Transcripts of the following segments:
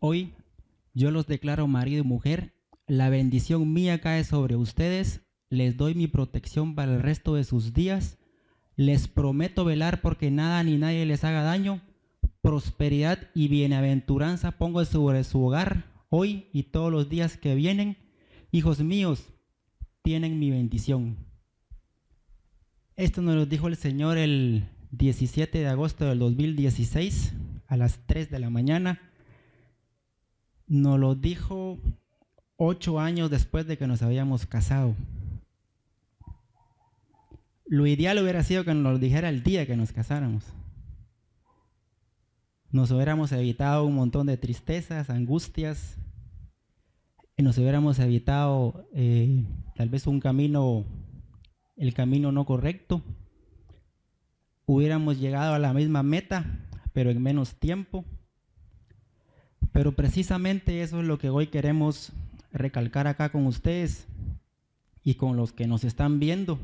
Hoy yo los declaro marido y mujer. La bendición mía cae sobre ustedes. Les doy mi protección para el resto de sus días. Les prometo velar porque nada ni nadie les haga daño. Prosperidad y bienaventuranza pongo sobre su hogar hoy y todos los días que vienen. Hijos míos, tienen mi bendición. Esto nos lo dijo el Señor el 17 de agosto del 2016 a las 3 de la mañana. Nos lo dijo 8 años después de que nos habíamos casado. Lo ideal hubiera sido que nos lo dijera el día que nos casáramos. Nos hubiéramos evitado un montón de tristezas, angustias, y nos hubiéramos evitado tal vez el camino no correcto. Hubiéramos llegado a la misma meta, pero en menos tiempo. Pero precisamente eso es lo que hoy queremos recalcar acá con ustedes y con los que nos están viendo.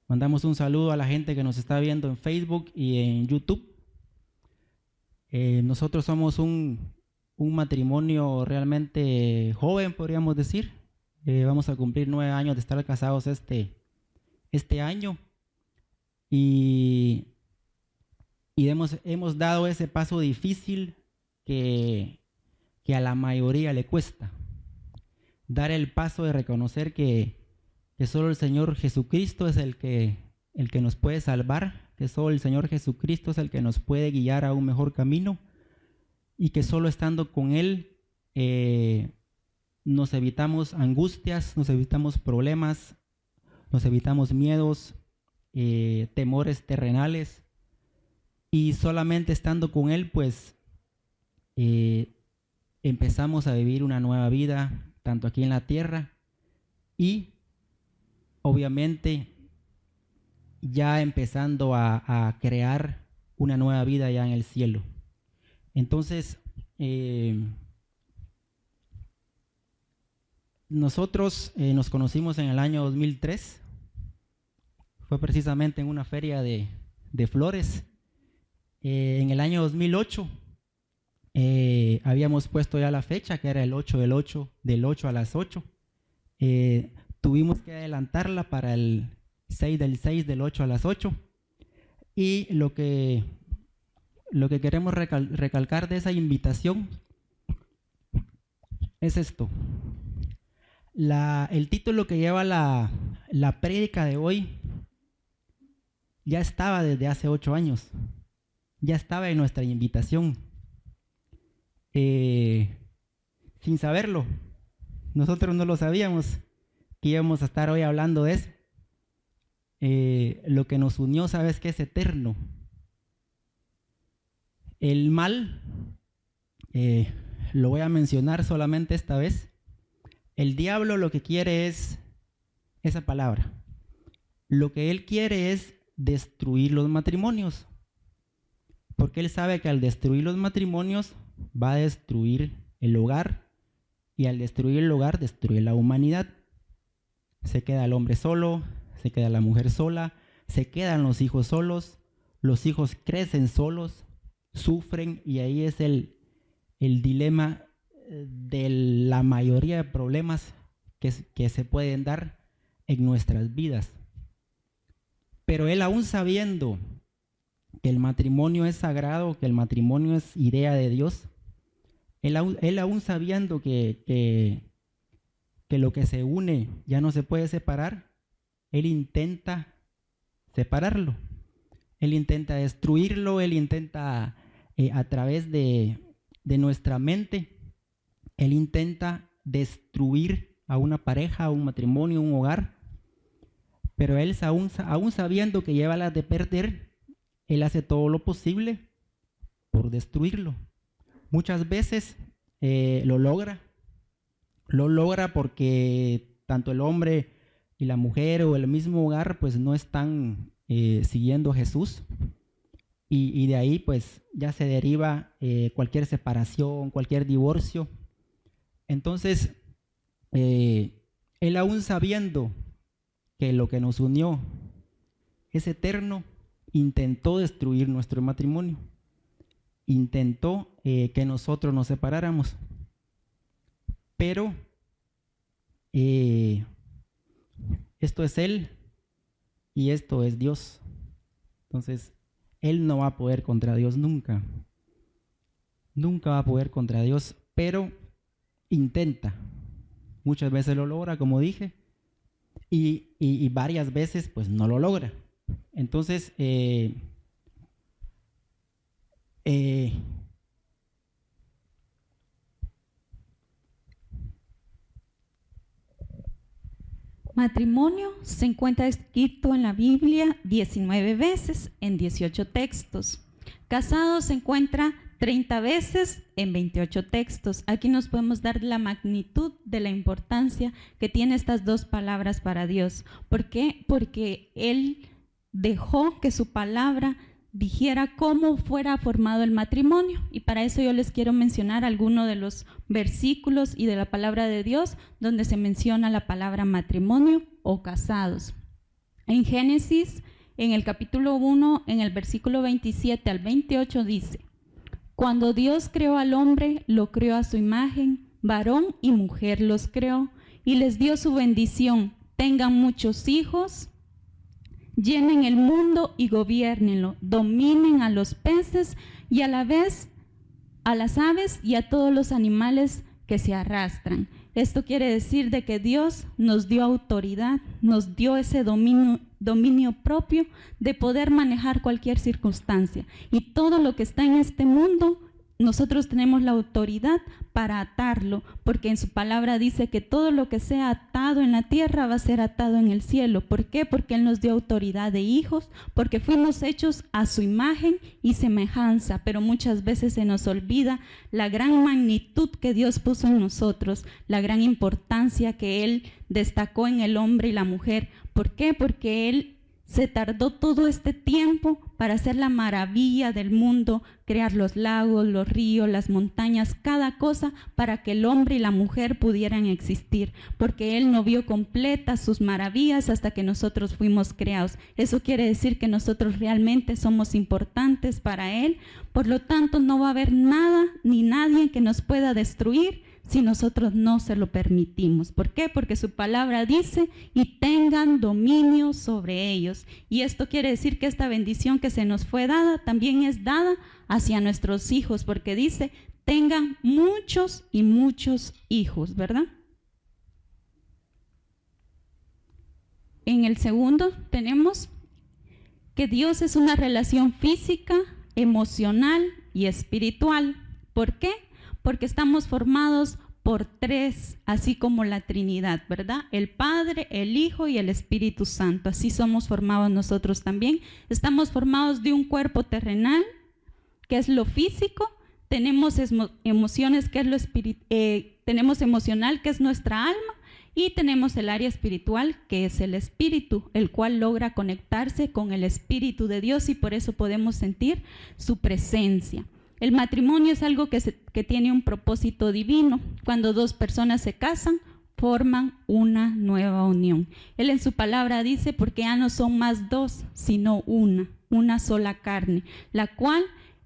Mandamos un saludo a la gente que nos está viendo en Facebook y en YouTube. Nosotros somos un matrimonio realmente joven, podríamos decir. Vamos a cumplir 9 años de estar casados este año. Y hemos dado ese paso difícil que a la mayoría le cuesta. Dar el paso de reconocer que solo el Señor Jesucristo es el que nos puede salvar, que solo el Señor Jesucristo es el que nos puede guiar a un mejor camino y que solo estando con Él nos evitamos angustias, nos evitamos problemas, nos evitamos miedos, temores terrenales, y solamente estando con Él pues empezamos a vivir una nueva vida tanto aquí en la tierra y obviamente ya empezando a crear una nueva vida ya en el cielo. Entonces, nosotros nos conocimos en el año 2003. Fue precisamente en una feria de flores. En el año 2008 habíamos puesto ya la fecha, que era el 8 del 8, del 8 a las 8. Tuvimos que adelantarla para el 6 del 6 del 8 a las 8. Y lo que queremos recalcar de esa invitación es esto. El título que lleva la prédica de hoy ya estaba desde hace 8 años. Ya estaba en nuestra invitación. Sin saberlo. Nosotros no lo sabíamos que íbamos a estar hoy hablando de eso. Lo que nos unió, ¿sabes qué? Es eterno. El mal, lo voy a mencionar solamente esta vez. El diablo lo que quiere es esa palabra. Lo que él quiere es destruir los matrimonios. Porque él sabe que al destruir los matrimonios va a destruir el hogar. Y al destruir el hogar, destruye la humanidad. Se queda el hombre solo, se queda la mujer sola, se quedan los hijos solos, los hijos crecen solos, sufren, y ahí es el dilema de la mayoría de problemas que se pueden dar en nuestras vidas. Pero él, aún sabiendo que el matrimonio es sagrado, que el matrimonio es idea de Dios, él aún sabiendo que lo que se une ya no se puede separar, él intenta separarlo. Él intenta destruirlo, él intenta a través de nuestra mente, él intenta destruir a una pareja, a un matrimonio, a un hogar. Pero él, aún sabiendo que lleva las de perder, él hace todo lo posible por destruirlo. Muchas veces lo logra porque tanto el hombre y la mujer o el mismo hogar pues no están siguiendo a Jesús, y de ahí pues ya se deriva cualquier separación, cualquier divorcio. Entonces él, aún sabiendo que lo que nos unió es eterno, intentó destruir nuestro matrimonio. intentó que nosotros nos separáramos, pero esto es Él y esto es Dios. Entonces, Él no va a poder contra Dios nunca. Nunca va a poder contra Dios, pero intenta. Muchas veces lo logra, como dije, y varias veces pues no lo logra. Entonces, matrimonio se encuentra escrito en la Biblia 19 veces en 18 textos. Casado se encuentra 30 veces en 28 textos. Aquí nos podemos dar la magnitud de la importancia que tiene estas dos palabras para Dios. ¿Por qué? Porque Él dejó que su palabra dijera cómo fuera formado el matrimonio. Y para eso yo les quiero mencionar algunos de los versículos y de la palabra de Dios donde se menciona la palabra matrimonio o casados. En Génesis, en el capítulo 1, en el versículo 27 al 28 dice: cuando Dios creó al hombre, lo creó a su imagen, varón y mujer los creó, y les dio su bendición: tengan muchos hijos, llenen el mundo y gobiernenlo, dominen a los peces y a la vez a las aves y a todos los animales que se arrastran. Esto quiere decir de que Dios nos dio autoridad, nos dio ese dominio propio de poder manejar cualquier circunstancia. Y todo lo que está en este mundo, nosotros tenemos la autoridad para atarlo, porque en su palabra dice que todo lo que sea atado en la tierra va a ser atado en el cielo. ¿Por qué? Porque Él nos dio autoridad de hijos, porque fuimos hechos a su imagen y semejanza, pero muchas veces se nos olvida la gran magnitud que Dios puso en nosotros, la gran importancia que Él destacó en el hombre y la mujer. ¿Por qué? Porque Él se tardó todo este tiempo para hacer la maravilla del mundo, crear los lagos, los ríos, las montañas, cada cosa para que el hombre y la mujer pudieran existir, porque Él no vio completas sus maravillas hasta que nosotros fuimos creados. Eso quiere decir que nosotros realmente somos importantes para Él, por lo tanto no va a haber nada ni nadie que nos pueda destruir si nosotros no se lo permitimos. ¿Por qué? Porque su palabra dice: y tengan dominio sobre ellos. Y esto quiere decir que esta bendición que se nos fue dada también es dada hacia nuestros hijos, porque dice: tengan muchos y muchos hijos, ¿verdad? En el segundo tenemos que Dios es una relación física, emocional y espiritual. ¿Por qué? Porque estamos formados por tres, así como la Trinidad, ¿verdad? El Padre, el Hijo y el Espíritu Santo. Así somos formados nosotros también. Estamos formados de un cuerpo terrenal, que es lo físico. Tenemos emociones, que es lo tenemos emocional, que es nuestra alma. Y tenemos el área espiritual, que es el espíritu, el cual logra conectarse con el Espíritu de Dios, y por eso podemos sentir su presencia. El matrimonio es algo que tiene un propósito divino. Cuando dos personas se casan, forman una nueva unión. Él en su palabra dice: porque ya no son más dos, sino una sola carne, la cual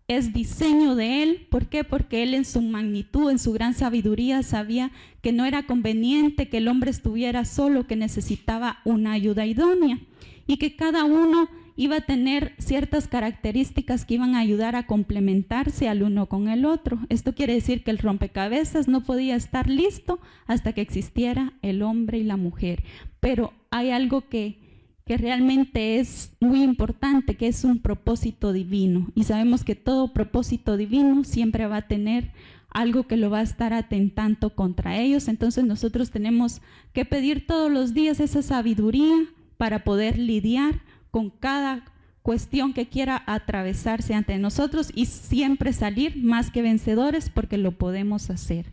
es diseño de Él. ¿Por qué? Porque Él en su magnitud, en su gran sabiduría, sabía que no era conveniente que el hombre estuviera solo, que necesitaba una ayuda idónea, y que cada uno iba a tener ciertas características que iban a ayudar a complementarse al uno con el otro. Esto quiere decir que el rompecabezas no podía estar listo hasta que existiera el hombre y la mujer. Pero hay algo que realmente es muy importante, que es un propósito divino. Y sabemos que todo propósito divino siempre va a tener algo que lo va a estar atentando contra ellos. Entonces nosotros tenemos que pedir todos los días esa sabiduría para poder lidiar con cada cuestión que quiera atravesarse ante nosotros y siempre salir más que vencedores, porque lo podemos hacer.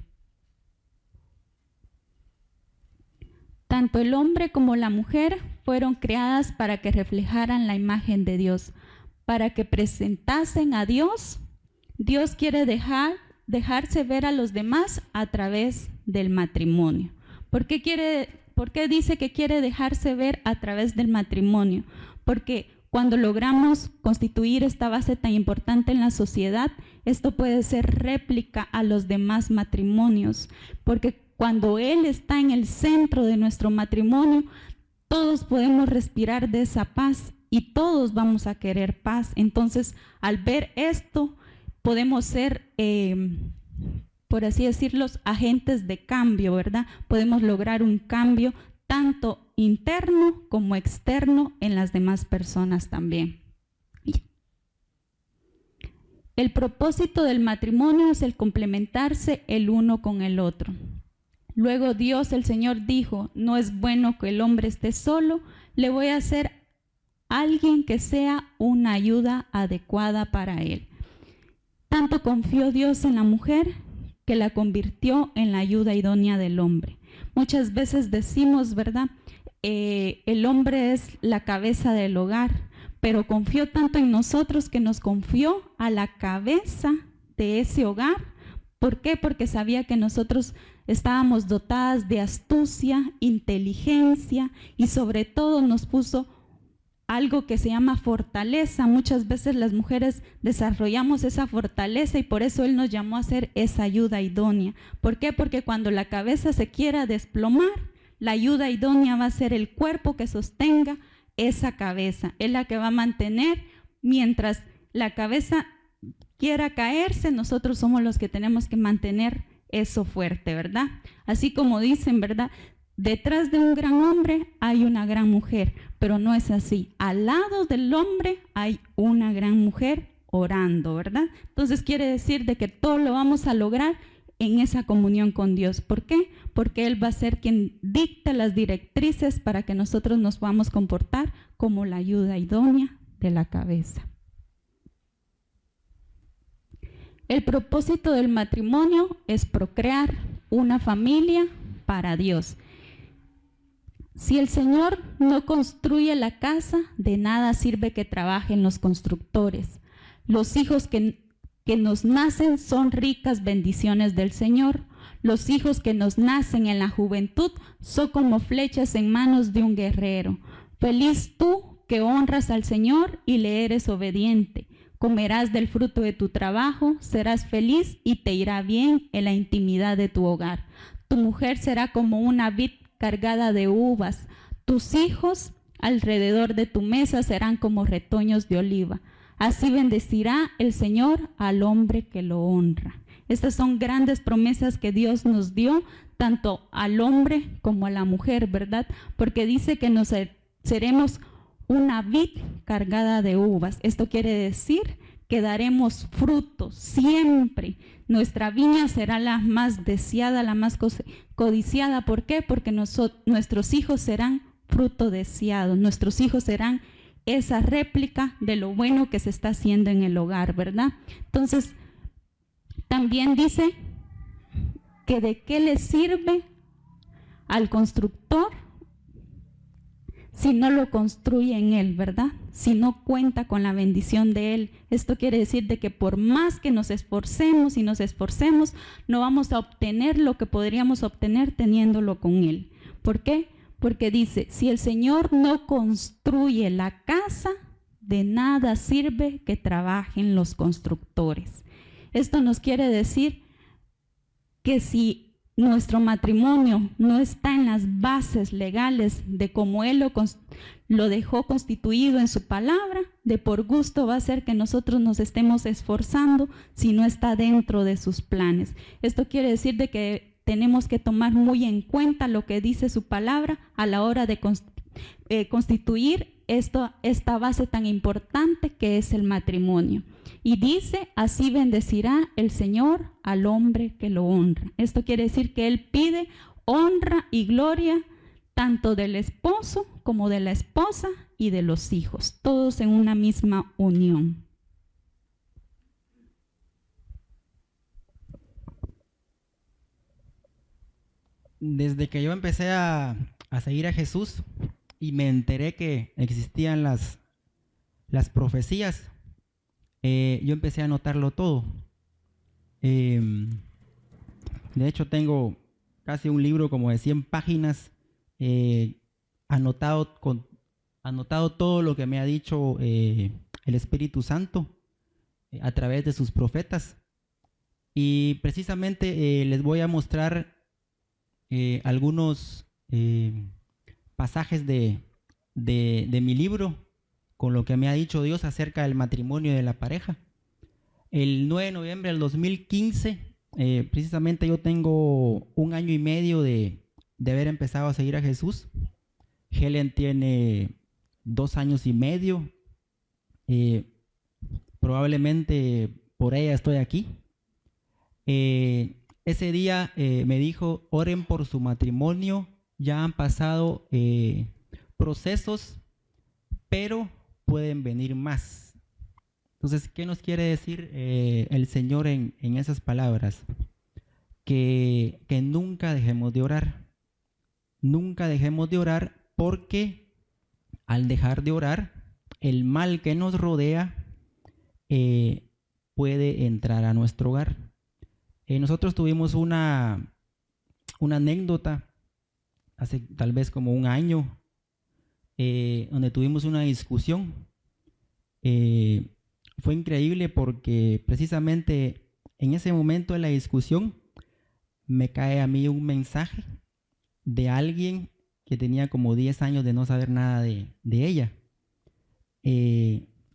Tanto el hombre como la mujer fueron creadas para que reflejaran la imagen de Dios, para que presentasen a Dios. Dios quiere dejarse ver a los demás a través del matrimonio. ¿Por qué dice que quiere dejarse ver a través del matrimonio? Porque cuando logramos constituir esta base tan importante en la sociedad, esto puede ser réplica a los demás matrimonios, porque cuando Él está en el centro de nuestro matrimonio, todos podemos respirar de esa paz y todos vamos a querer paz. Entonces, al ver esto, podemos ser, por así decirlo, agentes de cambio, ¿verdad? Podemos lograr un cambio tanto interno como externo en las demás personas también. El propósito del matrimonio es el complementarse el uno con el otro. Luego Dios, el Señor, dijo: no es bueno que el hombre esté solo, le voy a hacer alguien que sea una ayuda adecuada para él. Tanto confió Dios en la mujer que la convirtió en la ayuda idónea del hombre. Muchas veces decimos, ¿verdad? El hombre es la cabeza del hogar, pero confió tanto en nosotros que nos confió a la cabeza de ese hogar. ¿Por qué? Porque sabía que nosotros estábamos dotadas de astucia, inteligencia y sobre todo nos puso algo que se llama fortaleza. Muchas veces las mujeres desarrollamos esa fortaleza y por eso Él nos llamó a ser esa ayuda idónea. ¿Por qué? Porque cuando la cabeza se quiera desplomar, la ayuda idónea va a ser el cuerpo que sostenga esa cabeza. Es la que va a mantener mientras la cabeza quiera caerse, nosotros somos los que tenemos que mantener eso fuerte, ¿verdad? Así como dicen, ¿verdad? Detrás de un gran hombre hay una gran mujer, pero no es así. Al lado del hombre hay una gran mujer orando, ¿verdad? Entonces quiere decir de que todo lo vamos a lograr en esa comunión con Dios. ¿Por qué? Porque Él va a ser quien dicte las directrices para que nosotros nos podamos comportar como la ayuda idónea de la cabeza. El propósito del matrimonio es procrear una familia para Dios. Si el Señor no construye la casa, de nada sirve que trabajen los constructores. Los hijos que nos nacen son ricas bendiciones del Señor. Los hijos que nos nacen en la juventud son como flechas en manos de un guerrero. Feliz tú que honras al Señor y le eres obediente. Comerás del fruto de tu trabajo, serás feliz y te irá bien en la intimidad de tu hogar. Tu mujer será como una vid cargada de uvas. Tus hijos alrededor de tu mesa serán como retoños de oliva. Así bendecirá el Señor al hombre que lo honra. Estas son grandes promesas que Dios nos dio, tanto al hombre como a la mujer, ¿verdad? Porque dice que nos seremos una vid cargada de uvas. Esto quiere decir que daremos frutos siempre. Nuestra viña será la más deseada, la más codiciada. ¿Por qué? Porque nuestros hijos serán fruto deseado. Nuestros hijos serán esa réplica de lo bueno que se está haciendo en el hogar, ¿verdad? Entonces, también dice que de qué le sirve al constructor si no lo construye en Él, ¿verdad? Si no cuenta con la bendición de Él. Esto quiere decir de que por más que nos esforcemos y nos esforcemos, no vamos a obtener lo que podríamos obtener teniéndolo con Él. ¿Por qué? Porque dice, si el Señor no construye la casa, de nada sirve que trabajen los constructores. Esto nos quiere decir que si nuestro matrimonio no está en las bases legales de cómo Él lo dejó constituido en su palabra, de por gusto va a ser que nosotros nos estemos esforzando si no está dentro de sus planes. Esto quiere decir de que tenemos que tomar muy en cuenta lo que dice su palabra a la hora de constituir esta base tan importante que es el matrimonio. Y dice, así bendecirá el Señor al hombre que lo honra. Esto quiere decir que Él pide honra y gloria tanto del esposo como de la esposa y de los hijos, todos en una misma unión. Desde que yo empecé a seguir a Jesús y me enteré que existían las profecías, yo empecé a anotarlo todo. De hecho, tengo casi un libro como de 100 páginas anotado con anotado todo lo que me ha dicho el Espíritu Santo a través de sus profetas. Y precisamente les voy a mostrar algunos pasajes de mi libro con lo que me ha dicho Dios acerca del matrimonio de la pareja. El 9 de noviembre del 2015, precisamente yo tengo 1 año y medio de haber empezado a seguir a Jesús. Helen tiene 2 años y medio. Probablemente por ella estoy aquí. Ese día me dijo, oren por su matrimonio, ya han pasado procesos, pero pueden venir más. Entonces, ¿qué nos quiere decir el Señor en esas palabras? Que nunca dejemos de orar. Nunca dejemos de orar, porque al dejar de orar, el mal que nos rodea puede entrar a nuestro hogar. Nosotros tuvimos una anécdota hace tal vez como 1 año, donde tuvimos una discusión. Fue increíble porque precisamente en ese momento de la discusión me cae a mí un mensaje de alguien que tenía como 10 años de no saber nada de ella.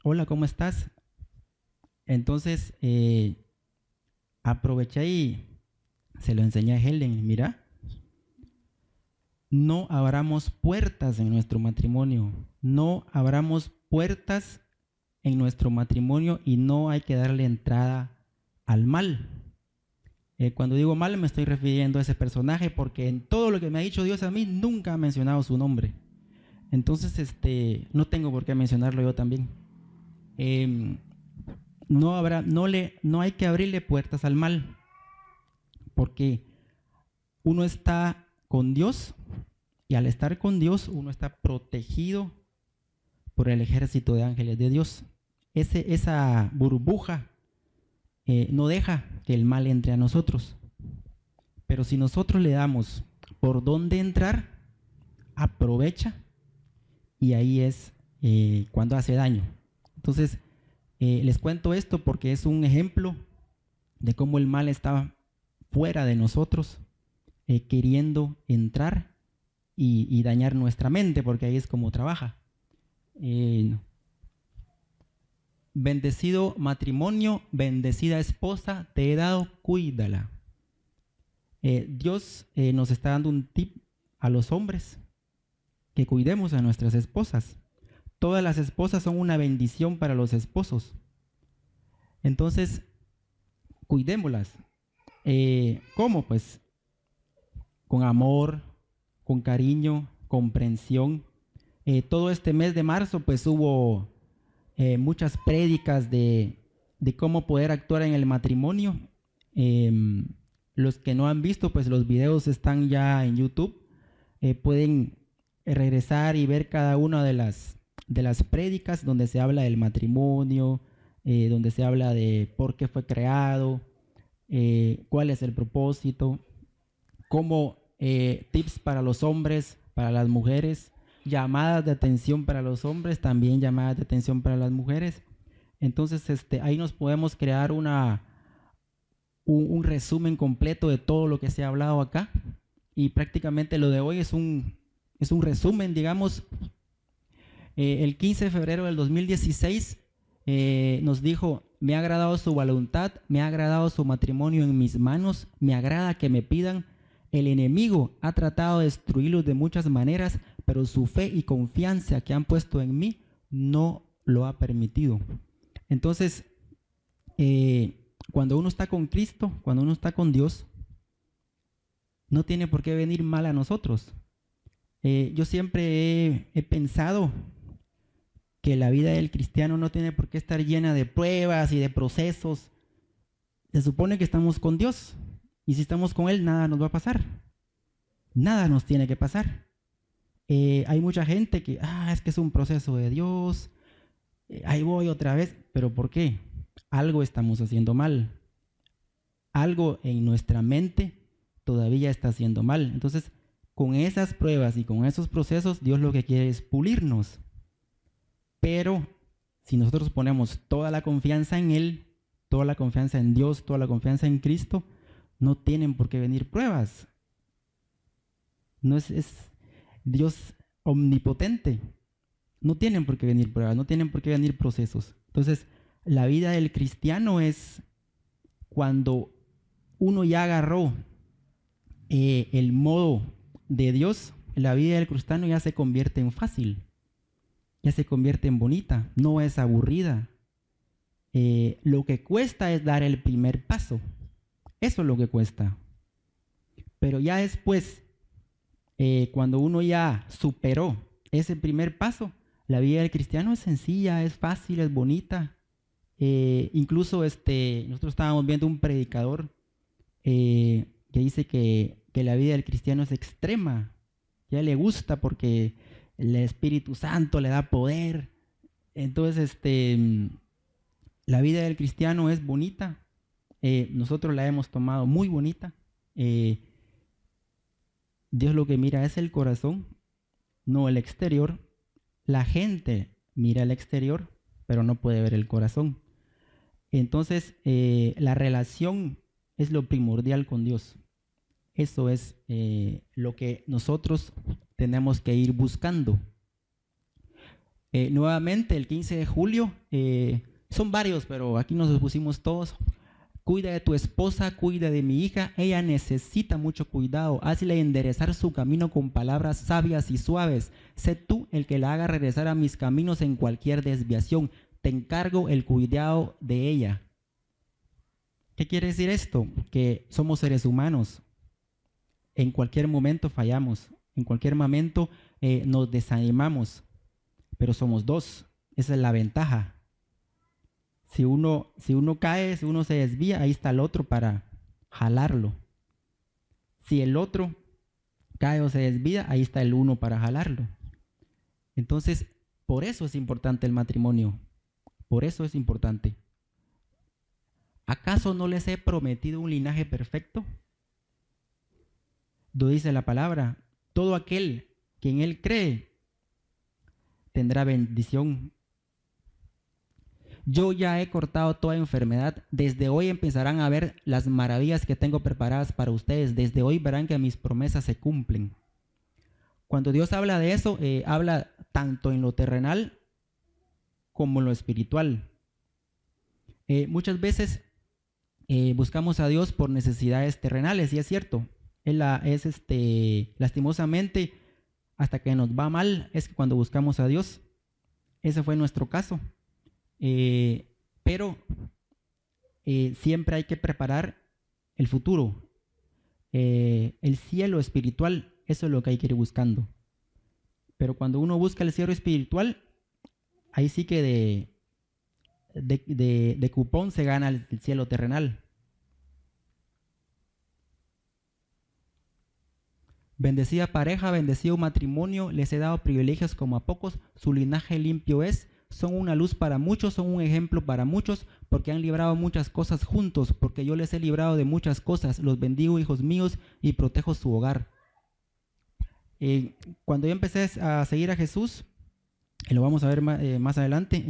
Hola, ¿cómo estás? Entonces aproveché y se lo enseñé a Helen. Mira, no abramos puertas en nuestro matrimonio. No abramos puertas en nuestro matrimonio y no hay que darle entrada al mal. Cuando digo mal me estoy refiriendo a ese personaje, porque en todo lo que me ha dicho Dios a mí nunca ha mencionado su nombre. Entonces no tengo por qué mencionarlo yo también. No hay que abrirle puertas al mal, porque uno está con Dios, y al estar con Dios uno está protegido por el ejército de ángeles de Dios. Esa burbuja no deja que el mal entre a nosotros. Pero si nosotros le damos por dónde entrar, aprovecha, y ahí es cuando hace daño. Entonces, les cuento esto porque es un ejemplo de cómo el mal está fuera de nosotros, queriendo entrar y dañar nuestra mente, porque ahí es como trabaja. Bendecido matrimonio, bendecida esposa, te he dado, cuídala. Dios nos está dando un tip a los hombres, que cuidemos a nuestras esposas. Todas las esposas son una bendición para los esposos. Entonces, cuidémoslas. ¿Cómo? Pues con amor, con cariño, comprensión. Todo este mes de marzo pues hubo muchas prédicas de cómo poder actuar en el matrimonio. Los que no han visto, pues los videos están ya en YouTube. Pueden regresar y ver cada una de las prédicas donde se habla del matrimonio, donde se habla de por qué fue creado, cuál es el propósito, cómo tips para los hombres, para las mujeres, llamadas de atención para los hombres, también llamadas de atención para las mujeres. Entonces ahí nos podemos crear un resumen completo de todo lo que se ha hablado acá, y prácticamente lo de hoy es un resumen, digamos. El 15 de febrero del 2016 nos dijo: me ha agradado su voluntad, me ha agradado su matrimonio en mis manos, me agrada que me pidan. El enemigo ha tratado de destruirlos de muchas maneras, pero su fe y confianza que han puesto en mí no lo ha permitido. Entonces, cuando uno está con Cristo, cuando uno está con Dios, no tiene por qué venir mal a nosotros. Yo siempre he pensado que la vida del cristiano no tiene por qué estar llena de pruebas y de procesos. Se supone que estamos con Dios, y si estamos con Él, nada nos va a pasar. Nada nos tiene que pasar. Hay mucha gente que, es que es un proceso de Dios, ahí voy otra vez. ¿Pero por qué? Algo estamos haciendo mal. Algo en nuestra mente todavía está haciendo mal. Entonces, con esas pruebas y con esos procesos, Dios lo que quiere es pulirnos. Pero si nosotros ponemos toda la confianza en Él, toda la confianza en Dios, toda la confianza en Cristo, no tienen por qué venir pruebas. No es Dios omnipotente. No tienen por qué venir pruebas, no tienen por qué venir procesos. Entonces, la vida del cristiano es cuando uno ya agarró el modo de Dios, la vida del cristiano ya se convierte en fácil, ya se convierte en bonita, no es aburrida. Lo que cuesta es dar el primer paso. Eso es lo que cuesta. Pero ya después, cuando uno ya superó ese primer paso, la vida del cristiano es sencilla, es fácil, es bonita. Incluso nosotros estábamos viendo un predicador que dice que la vida del cristiano es extrema. Ya le gusta porque el Espíritu Santo le da poder. Entonces, la vida del cristiano es bonita. Nosotros la hemos tomado muy bonita. Dios lo que mira es el corazón, no el exterior. La gente mira el exterior, pero no puede ver el corazón. Entonces, la relación es lo primordial con Dios. Eso es lo que nosotros tenemos que ir buscando. Nuevamente, el 15 de julio, son varios, pero aquí nos pusimos todos. Cuida de tu esposa, cuida de mi hija, ella necesita mucho cuidado. Hazle enderezar su camino con palabras sabias y suaves. Sé tú el que la haga regresar a mis caminos en cualquier desviación. Te encargo el cuidado de ella. ¿Qué quiere decir esto? Que somos seres humanos. En cualquier momento fallamos, en cualquier momento nos desanimamos, pero somos dos. Esa es la ventaja. Si uno cae, si uno se desvía, ahí está el otro para jalarlo. Si el otro cae o se desvía, ahí está el uno para jalarlo. Entonces, por eso es importante el matrimonio. Por eso es importante. ¿Acaso no les he prometido un linaje perfecto? Lo dice la palabra. Todo aquel que en él cree tendrá bendición. Yo ya he cortado toda enfermedad. Desde hoy empezarán a ver las maravillas que tengo preparadas para ustedes. Desde hoy verán que mis promesas se cumplen. Cuando Dios habla de eso, habla tanto en lo terrenal como en lo espiritual. Muchas veces buscamos a Dios por necesidades terrenales, y es cierto. Lastimosamente, hasta que nos va mal, es cuando buscamos a Dios. Ese fue nuestro caso. Pero siempre hay que preparar el futuro. El cielo espiritual, eso es lo que hay que ir buscando. Pero cuando uno busca el cielo espiritual, ahí sí que de cupón se gana el cielo terrenal. Bendecida pareja, bendecido matrimonio, les he dado privilegios como a pocos, su linaje limpio es, son una luz para muchos, son un ejemplo para muchos, porque han librado muchas cosas juntos, porque yo les he librado de muchas cosas, los bendigo, hijos míos, y protejo su hogar. Cuando yo empecé a seguir a Jesús, y lo vamos a ver más adelante,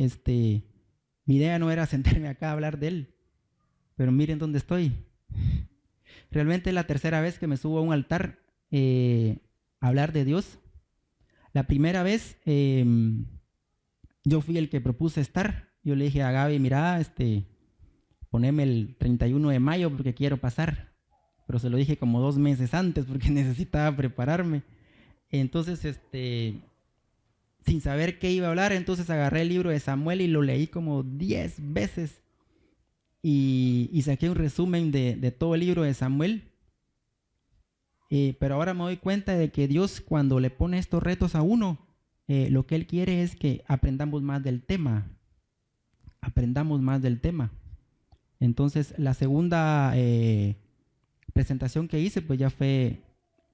mi idea no era sentarme acá a hablar de Él, pero miren dónde estoy. Realmente es la tercera vez que me subo a un altar a hablar de Dios. La primera vez yo fui el que propuse estar. Yo le dije a Gaby, mira, poneme el 31 de mayo porque quiero pasar. Pero se lo dije como 2 meses antes porque necesitaba prepararme. Entonces, sin saber qué iba a hablar, entonces agarré el libro de Samuel y lo leí como 10 veces. Y saqué un resumen de todo el libro de Samuel. Pero ahora me doy cuenta de que Dios, cuando le pone estos retos a uno, lo que Él quiere es que aprendamos más del tema. Aprendamos más del tema. Entonces, la segunda presentación que hice, pues ya fue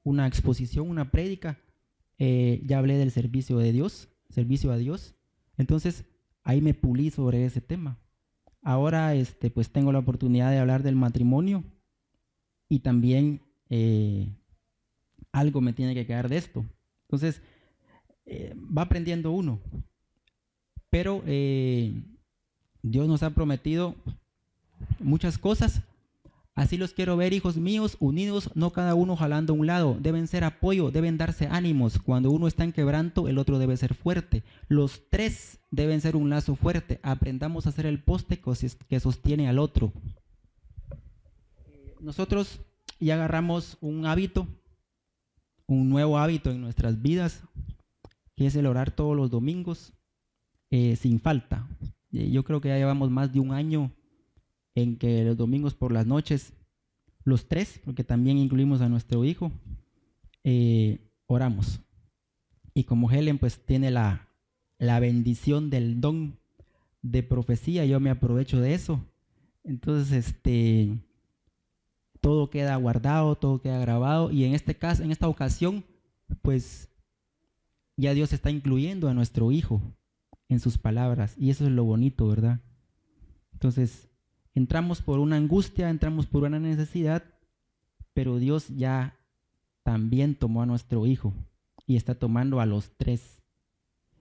una exposición, una prédica. Ya hablé del servicio de Dios, servicio a Dios. Entonces, ahí me pulí sobre ese tema. Ahora, pues tengo la oportunidad de hablar del matrimonio y también algo me tiene que quedar de esto. Entonces, va aprendiendo uno. Pero Dios nos ha prometido muchas cosas. Así los quiero ver, hijos míos, unidos, no cada uno jalando a un lado. Deben ser apoyo, deben darse ánimos. Cuando uno está en quebranto, el otro debe ser fuerte. Los tres deben ser un lazo fuerte. Aprendamos a ser el poste que sostiene al otro. Nosotros ya agarramos un hábito, un nuevo hábito en nuestras vidas, que es el orar todos los domingos sin falta. Yo creo que ya llevamos más de un año en que los domingos por las noches, los tres, porque también incluimos a nuestro hijo, oramos. Y como Helen pues tiene la bendición del don de profecía, yo me aprovecho de eso. Entonces, todo queda guardado, todo queda grabado, y en este caso, en esta ocasión, pues ya Dios está incluyendo a nuestro hijo en sus palabras, y eso es lo bonito, ¿verdad? Entonces, entramos por una angustia, entramos por una necesidad, pero Dios ya también tomó a nuestro hijo y está tomando a los tres.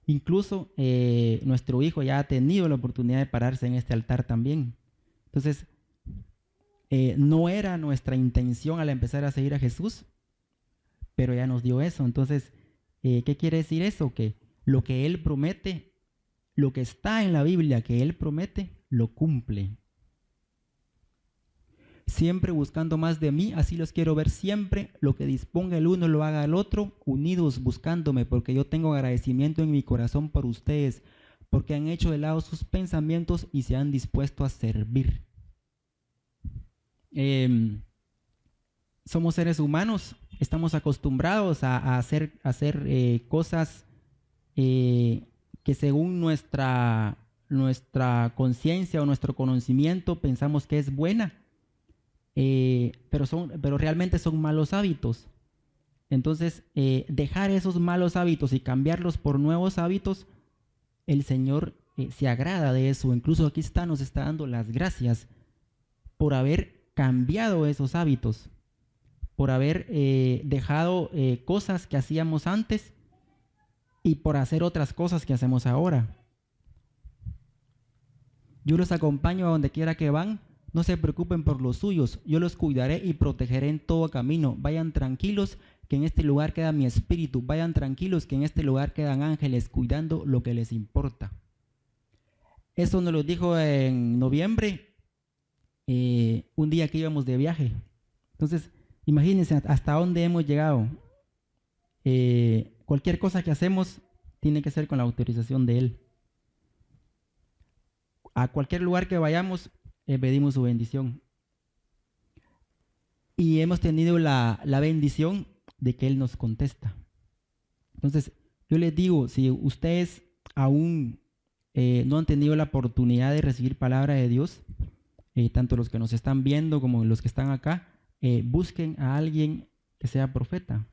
Incluso nuestro hijo ya ha tenido la oportunidad de pararse en este altar también. Entonces, no era nuestra intención al empezar a seguir a Jesús, pero ya nos dio eso. Entonces, ¿qué quiere decir eso? Que lo que Él promete, lo que está en la Biblia que Él promete, lo cumple. Siempre buscando más de mí, así los quiero ver siempre. Lo que disponga el uno lo haga el otro, unidos buscándome, porque yo tengo agradecimiento en mi corazón por ustedes, porque han hecho de lado sus pensamientos y se han dispuesto a servir. Somos seres humanos, estamos acostumbrados a hacer cosas que según nuestra conciencia o nuestro conocimiento pensamos que es buena. Pero realmente son malos hábitos. Entonces, dejar esos malos hábitos y cambiarlos por nuevos hábitos, el Señor se agrada de eso. Incluso aquí nos está dando las gracias por haber cambiado esos hábitos, por haber dejado cosas que hacíamos antes y por hacer otras cosas que hacemos ahora. Yo los acompaño a donde quiera que van. No se preocupen por los suyos, yo los cuidaré y protegeré en todo camino. Vayan tranquilos, que en este lugar queda mi espíritu. Vayan tranquilos, que en este lugar quedan ángeles cuidando lo que les importa. Eso nos lo dijo en noviembre, un día que íbamos de viaje. Entonces, imagínense hasta dónde hemos llegado. Cualquier cosa que hacemos tiene que ser con la autorización de Él. A cualquier lugar que vayamos, pedimos su bendición. Y hemos tenido la bendición de que Él nos contesta. Entonces, yo les digo, si ustedes aún no han tenido la oportunidad de recibir palabra de Dios, tanto los que nos están viendo como los que están acá, busquen a alguien que sea profeta.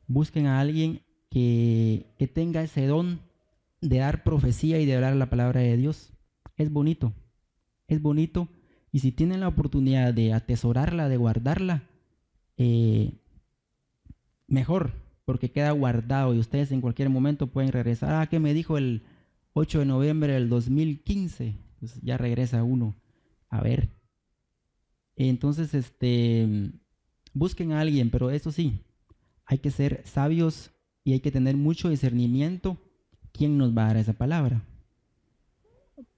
Busquen a alguien que tenga ese don de dar profecía y de hablar la palabra de Dios. Es bonito. Es bonito, y si tienen la oportunidad de atesorarla, de guardarla, mejor, porque queda guardado y ustedes en cualquier momento pueden regresar. ¿Qué me dijo el 8 de noviembre del 2015? Pues ya regresa uno a ver. Entonces, busquen a alguien, pero eso sí, hay que ser sabios y hay que tener mucho discernimiento quién nos va a dar esa palabra,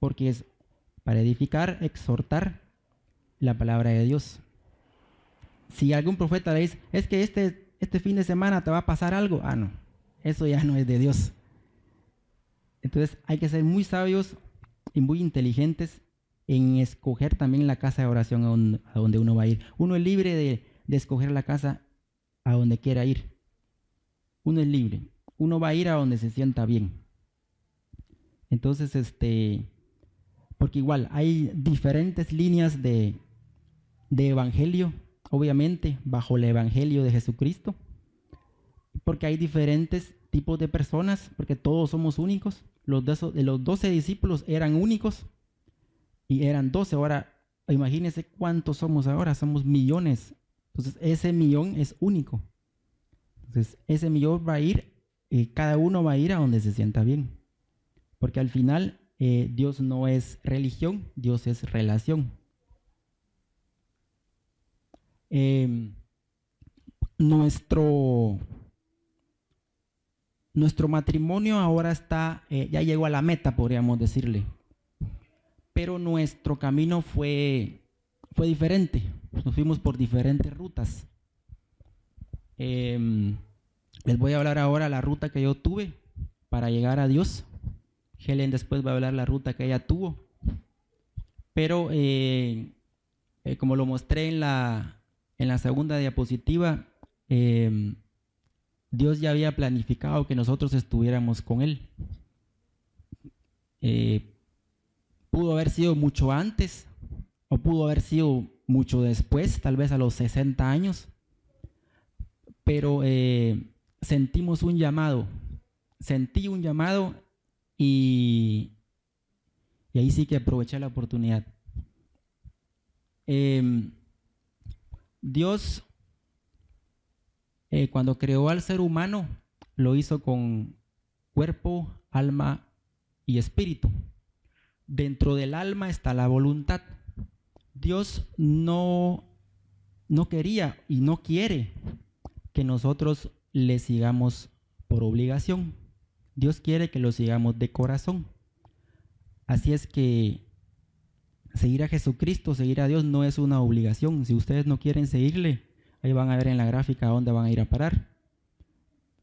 porque es para edificar, exhortar la palabra de Dios. Si algún profeta le dice, es que este fin de semana te va a pasar algo, no, eso ya no es de Dios. Entonces hay que ser muy sabios y muy inteligentes en escoger también la casa de oración a donde uno va a ir. Uno es libre de escoger la casa a donde quiera ir. Uno es libre. Uno va a ir a donde se sienta bien. Entonces, porque igual hay diferentes líneas de evangelio, obviamente, bajo el evangelio de Jesucristo, porque hay diferentes tipos de personas, porque todos somos únicos. Los 12 discípulos eran únicos y eran 12. Ahora, imagínense cuántos somos ahora, somos millones. Entonces, ese millón es único. Entonces, ese millón va a ir, cada uno va a ir a donde se sienta bien. porque al final Dios no es religión, Dios es relación. Nuestro matrimonio ahora está, ya llegó a la meta, podríamos decirle, pero nuestro camino fue diferente, nos fuimos por diferentes rutas. Les voy a hablar ahora la ruta que yo tuve para llegar a Dios. Helen después va a hablar la ruta que ella tuvo, pero como lo mostré en la segunda diapositiva, Dios ya había planificado que nosotros estuviéramos con Él. Pudo haber sido mucho antes o pudo haber sido mucho después, tal vez a los 60 años, pero sentimos un llamado, sentí un llamado y ahí sí que aproveché la oportunidad. Dios, cuando creó al ser humano, lo hizo con cuerpo, alma y espíritu. Dentro del alma está la voluntad. Dios no quería y no quiere que nosotros le sigamos por obligación. Dios quiere que lo sigamos de corazón. Así es que seguir a Jesucristo, seguir a Dios no es una obligación. Si ustedes no quieren seguirle, ahí van a ver en la gráfica a dónde van a ir a parar.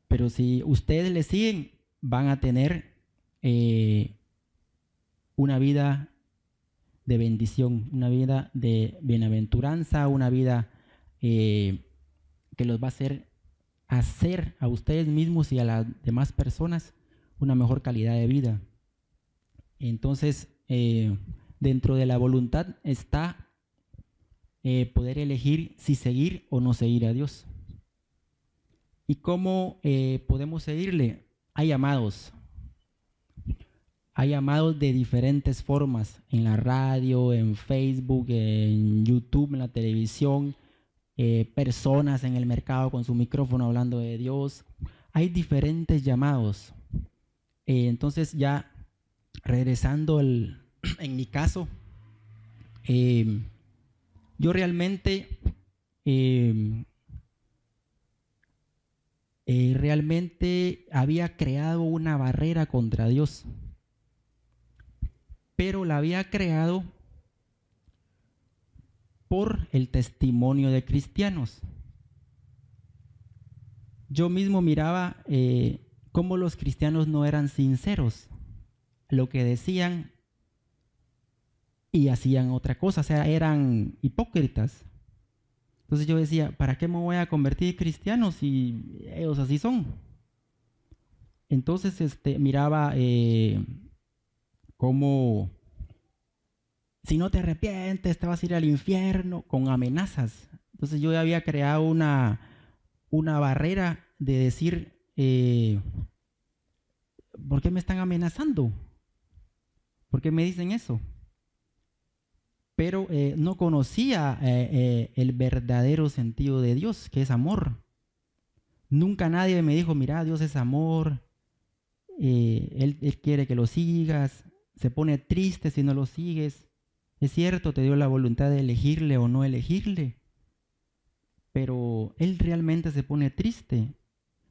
Pero si ustedes le siguen, van a tener una vida de bendición, una vida de bienaventuranza, una vida que los va a hacer a ustedes mismos y a las demás personas una mejor calidad de vida. Entonces, dentro de la voluntad está poder elegir si seguir o no seguir a Dios. ¿Y cómo podemos seguirle? Hay llamados. Hay llamados de diferentes formas, en la radio, en Facebook, en YouTube, en la televisión, personas en el mercado con su micrófono hablando de Dios. Hay diferentes llamados. Entonces ya regresando en mi caso, yo realmente había creado una barrera contra Dios, pero la había creado por el testimonio de cristianos. Yo mismo miraba cómo los cristianos no eran sinceros, lo que decían y hacían otra cosa, o sea, eran hipócritas. Entonces yo decía, ¿para qué me voy a convertir cristiano si ellos así son? Entonces miraba cómo si no te arrepientes te vas a ir al infierno, con amenazas. Entonces yo ya había creado una barrera de decir, ¿por qué me están amenazando? ¿Por qué me dicen eso? Pero no conocía el verdadero sentido de Dios, que es amor. Nunca nadie me dijo, mira, Dios es amor, él quiere que lo sigas, se pone triste si no lo sigues. Es cierto, te dio la voluntad de elegirle o no elegirle, pero Él realmente se pone triste,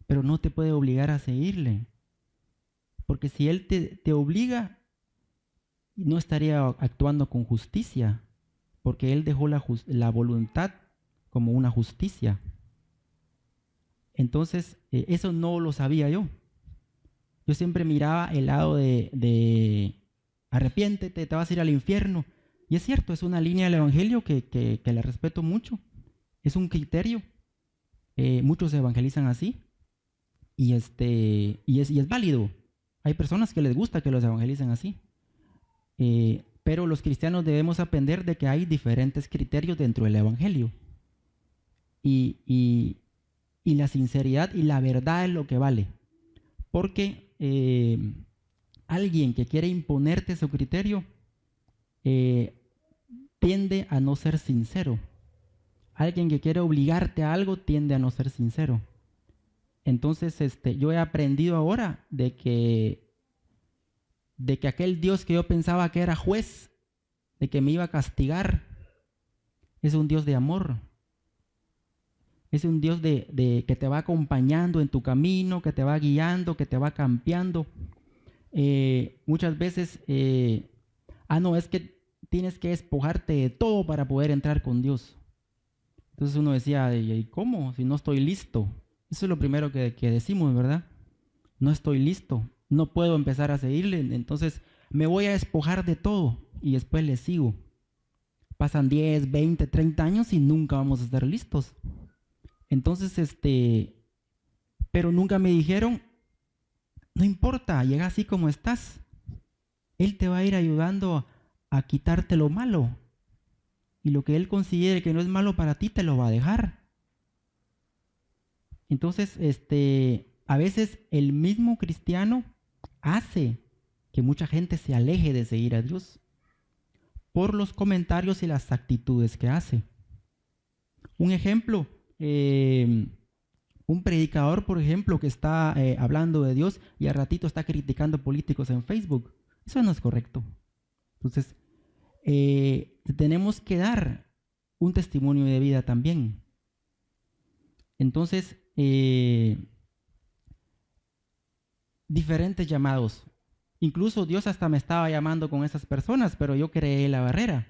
pero no te puede obligar a seguirle. Porque si Él te obliga, no estaría actuando con justicia, porque Él dejó la voluntad como una justicia. Entonces, eso no lo sabía yo. Yo siempre miraba el lado de arrepiéntete, te vas a ir al infierno. Y es cierto, es una línea del Evangelio que la respeto mucho. Es un criterio. Muchos se evangelizan así. Y es válido. Hay personas que les gusta que los evangelicen así. Pero los cristianos debemos aprender de que hay diferentes criterios dentro del Evangelio. Y la sinceridad y la verdad es lo que vale. Porque alguien que quiere imponerte su criterio tiende a no ser sincero. Alguien que quiere obligarte a algo tiende a no ser sincero. Entonces, yo he aprendido ahora de que de que aquel Dios que yo pensaba que era juez, de que me iba a castigar, es un Dios de amor. Es un Dios de que te va acompañando en tu camino, que te va guiando, que te va campeando. Muchas veces, no, es que tienes que despojarte de todo para poder entrar con Dios. Entonces uno decía, ¿y cómo? Si no estoy listo. Eso es lo primero que decimos, ¿verdad? No estoy listo, no puedo empezar a seguirle, entonces me voy a despojar de todo y después le sigo. Pasan 10, 20, 30 años y nunca vamos a estar listos. Entonces, pero nunca me dijeron, no importa, llega así como estás. Él te va a ir ayudando a quitarte lo malo. Y lo que Él considere que no es malo para ti, te lo va a dejar. Entonces, a veces el mismo cristiano hace que mucha gente se aleje de seguir a Dios por los comentarios y las actitudes que hace. Un ejemplo, un predicador, por ejemplo, que está hablando de Dios y al ratito está criticando políticos en Facebook. Eso no es correcto. Entonces, tenemos que dar un testimonio de vida también. Entonces, diferentes llamados. Incluso Dios hasta me estaba llamando con esas personas, pero yo creé la barrera.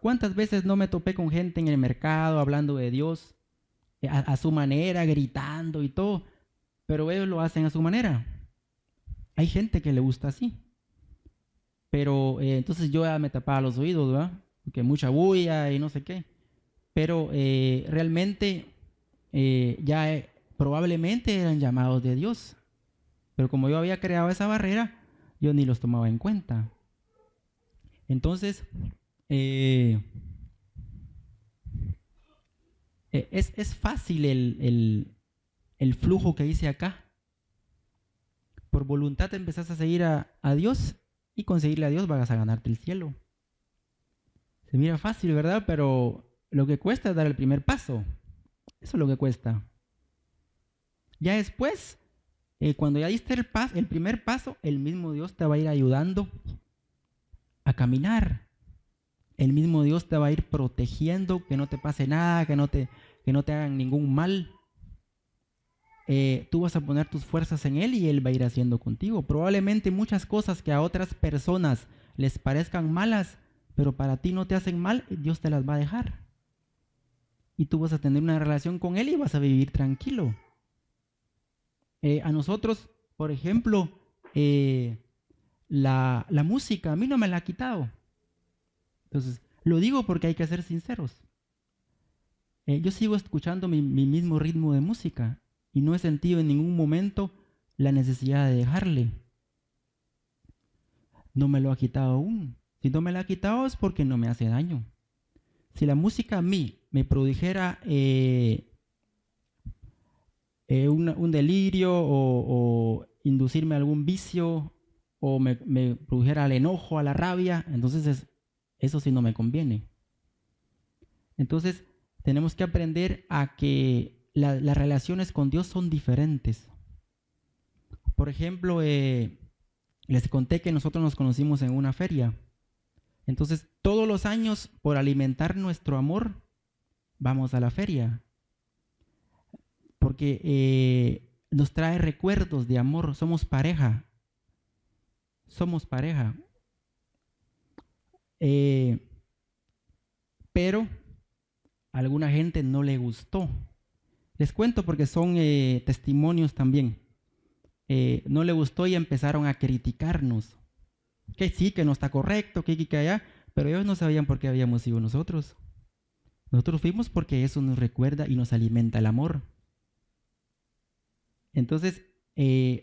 ¿Cuántas veces no me topé con gente en el mercado hablando de Dios a su manera, gritando y todo? Pero ellos lo hacen a su manera. Hay gente que le gusta así. Pero entonces yo ya me tapaba los oídos, ¿verdad? Porque mucha bulla y no sé qué. Pero realmente probablemente eran llamados de Dios. Pero como yo había creado esa barrera, yo ni los tomaba en cuenta. Entonces, es fácil el flujo que hice acá. Por voluntad empezás a seguir a Dios y con seguirle a Dios vas a ganarte el cielo. Se mira fácil, ¿verdad? Pero lo que cuesta es dar el primer paso. Eso es lo que cuesta. Ya después, cuando ya diste el primer paso, el mismo Dios te va a ir ayudando a caminar. El mismo Dios te va a ir protegiendo, que no te pase nada, que no te hagan ningún mal. Tú vas a poner tus fuerzas en Él y Él va a ir haciendo contigo. Probablemente muchas cosas que a otras personas les parezcan malas, pero para ti no te hacen mal, Dios te las va a dejar. Y tú vas a tener una relación con Él y vas a vivir tranquilo. A nosotros, por ejemplo, la música a mí no me la ha quitado. Entonces, lo digo porque hay que ser sinceros. Yo sigo escuchando mi mismo ritmo de música y no he sentido en ningún momento la necesidad de dejarle. No me lo ha quitado aún. Si no me la ha quitado es porque no me hace daño. Si la música a mí me produjera un delirio o inducirme a algún vicio o me produjera al enojo, a la rabia, entonces eso sí no me conviene. Entonces tenemos que aprender a que las relaciones con Dios son diferentes. Por ejemplo, les conté que nosotros nos conocimos en una feria. Entonces, todos los años, por alimentar nuestro amor, vamos a la feria. Porque nos trae recuerdos de amor. Somos pareja. Somos pareja. Pero a alguna gente no le gustó. Les cuento porque son testimonios también. No le gustó y empezaron a criticarnos. Que sí, que no está correcto, que allá, pero ellos no sabían por qué habíamos ido nosotros. Nosotros fuimos porque eso nos recuerda y nos alimenta el amor. Entonces,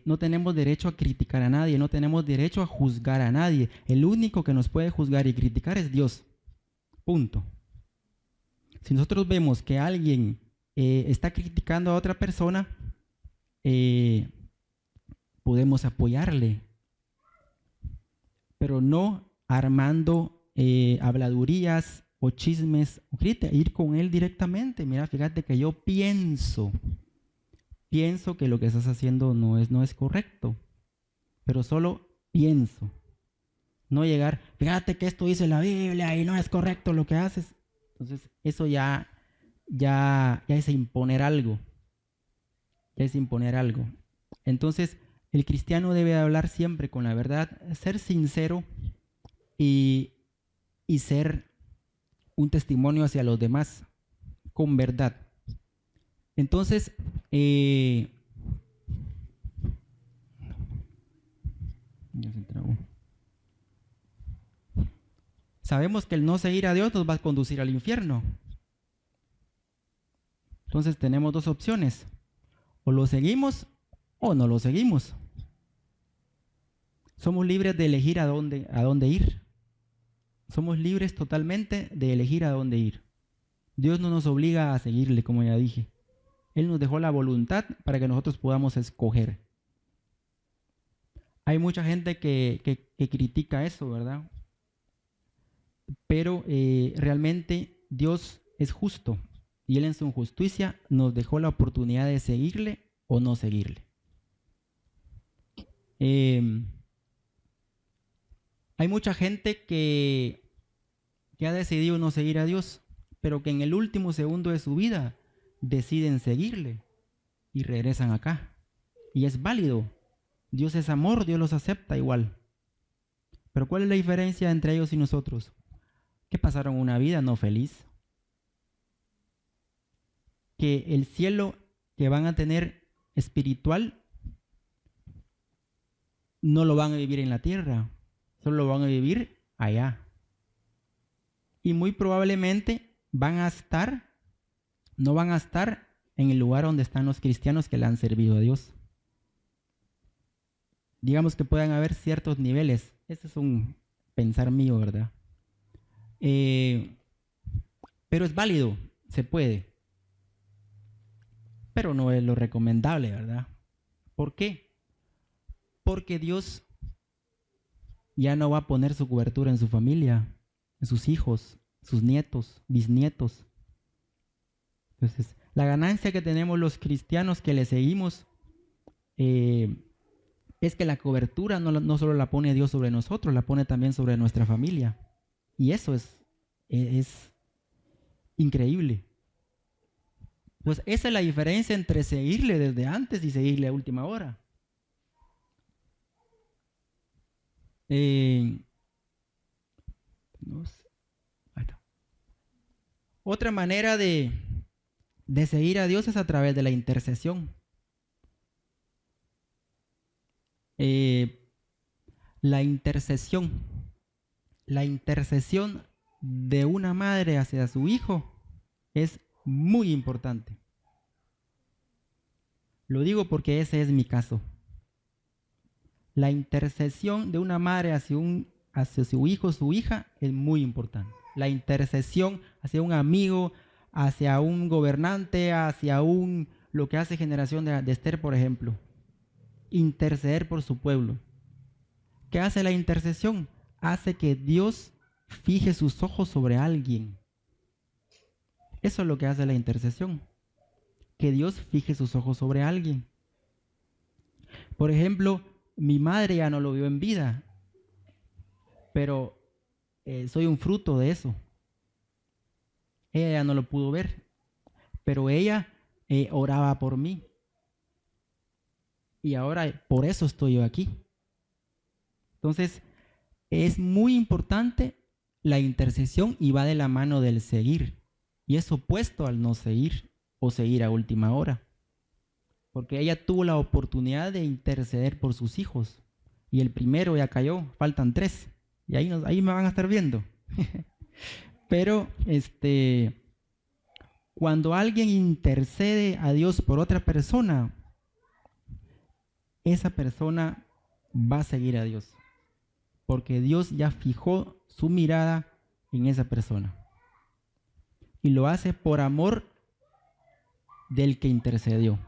no tenemos derecho a criticar a nadie, no tenemos derecho a juzgar a nadie. El único que nos puede juzgar y criticar es Dios. Punto. Si nosotros vemos que alguien está criticando a otra persona, podemos apoyarle, pero no armando habladurías o chismes, ir con él directamente. Mira, fíjate que yo pienso que lo que estás haciendo no es correcto, pero solo pienso. No llegar, fíjate que esto dice la Biblia y no es correcto lo que haces. Entonces, eso ya es imponer algo. Ya es imponer algo. Entonces, el cristiano debe hablar siempre con la verdad, ser sincero y ser un testimonio hacia los demás con verdad. Entonces, ya se trabó. Sabemos que el no seguir a Dios nos va a conducir al infierno. Entonces tenemos dos opciones. O lo seguimos o no lo seguimos. Somos libres de elegir a dónde ir. Somos libres totalmente de elegir a dónde ir. Dios no nos obliga a seguirle, como ya dije. Él nos dejó la voluntad para que nosotros podamos escoger. Hay mucha gente que critica eso, ¿verdad? Pero realmente Dios es justo y Él en su justicia nos dejó la oportunidad de seguirle o no seguirle. Hay mucha gente que ha decidido no seguir a Dios, pero que en el último segundo de su vida deciden seguirle y regresan acá. Y es válido. Dios es amor, Dios los acepta igual. Pero ¿cuál es la diferencia entre ellos y nosotros? Que pasaron una vida no feliz. Que el cielo que van a tener espiritual no lo van a vivir en la tierra, solo lo van a vivir allá. Y muy probablemente no van a estar en el lugar donde están los cristianos que le han servido a Dios. Digamos que puedan haber ciertos niveles. Este es un pensar mío, ¿verdad? Pero es válido, se puede. Pero no es lo recomendable, ¿verdad? ¿Por qué? Porque Dios ya no va a poner su cobertura en su familia, en sus hijos, sus nietos, bisnietos. Entonces, la ganancia que tenemos los cristianos que le seguimos es que la cobertura no solo la pone Dios sobre nosotros, la pone también sobre nuestra familia. Y eso es increíble. Pues esa es la diferencia entre seguirle desde antes y seguirle a última hora. Otra manera de seguir a Dios es a través de la intercesión. La intercesión de una madre hacia su hijo es muy importante. Lo digo porque ese es mi caso. La intercesión de una madre hacia su hijo o su hija es muy importante. La intercesión hacia un amigo, hacia un gobernante, hacia lo que hace Generación de Esther, por ejemplo. Interceder por su pueblo. ¿Qué hace la intercesión? Hace que Dios fije sus ojos sobre alguien. Eso es lo que hace la intercesión. Que Dios fije sus ojos sobre alguien. Por ejemplo, mi madre ya no lo vio en vida, pero soy un fruto de eso. Ella ya no lo pudo ver, pero ella oraba por mí. Y ahora por eso estoy yo aquí. Entonces, es muy importante la intercesión y va de la mano del seguir. Y es opuesto al no seguir o seguir a última hora. Porque ella tuvo la oportunidad de interceder por sus hijos. Y el primero ya cayó, faltan 3. Y ahí me van a estar viendo. Pero cuando alguien intercede a Dios por otra persona, esa persona va a seguir a Dios. Porque Dios ya fijó su mirada en esa persona. Y lo hace por amor del que intercedió.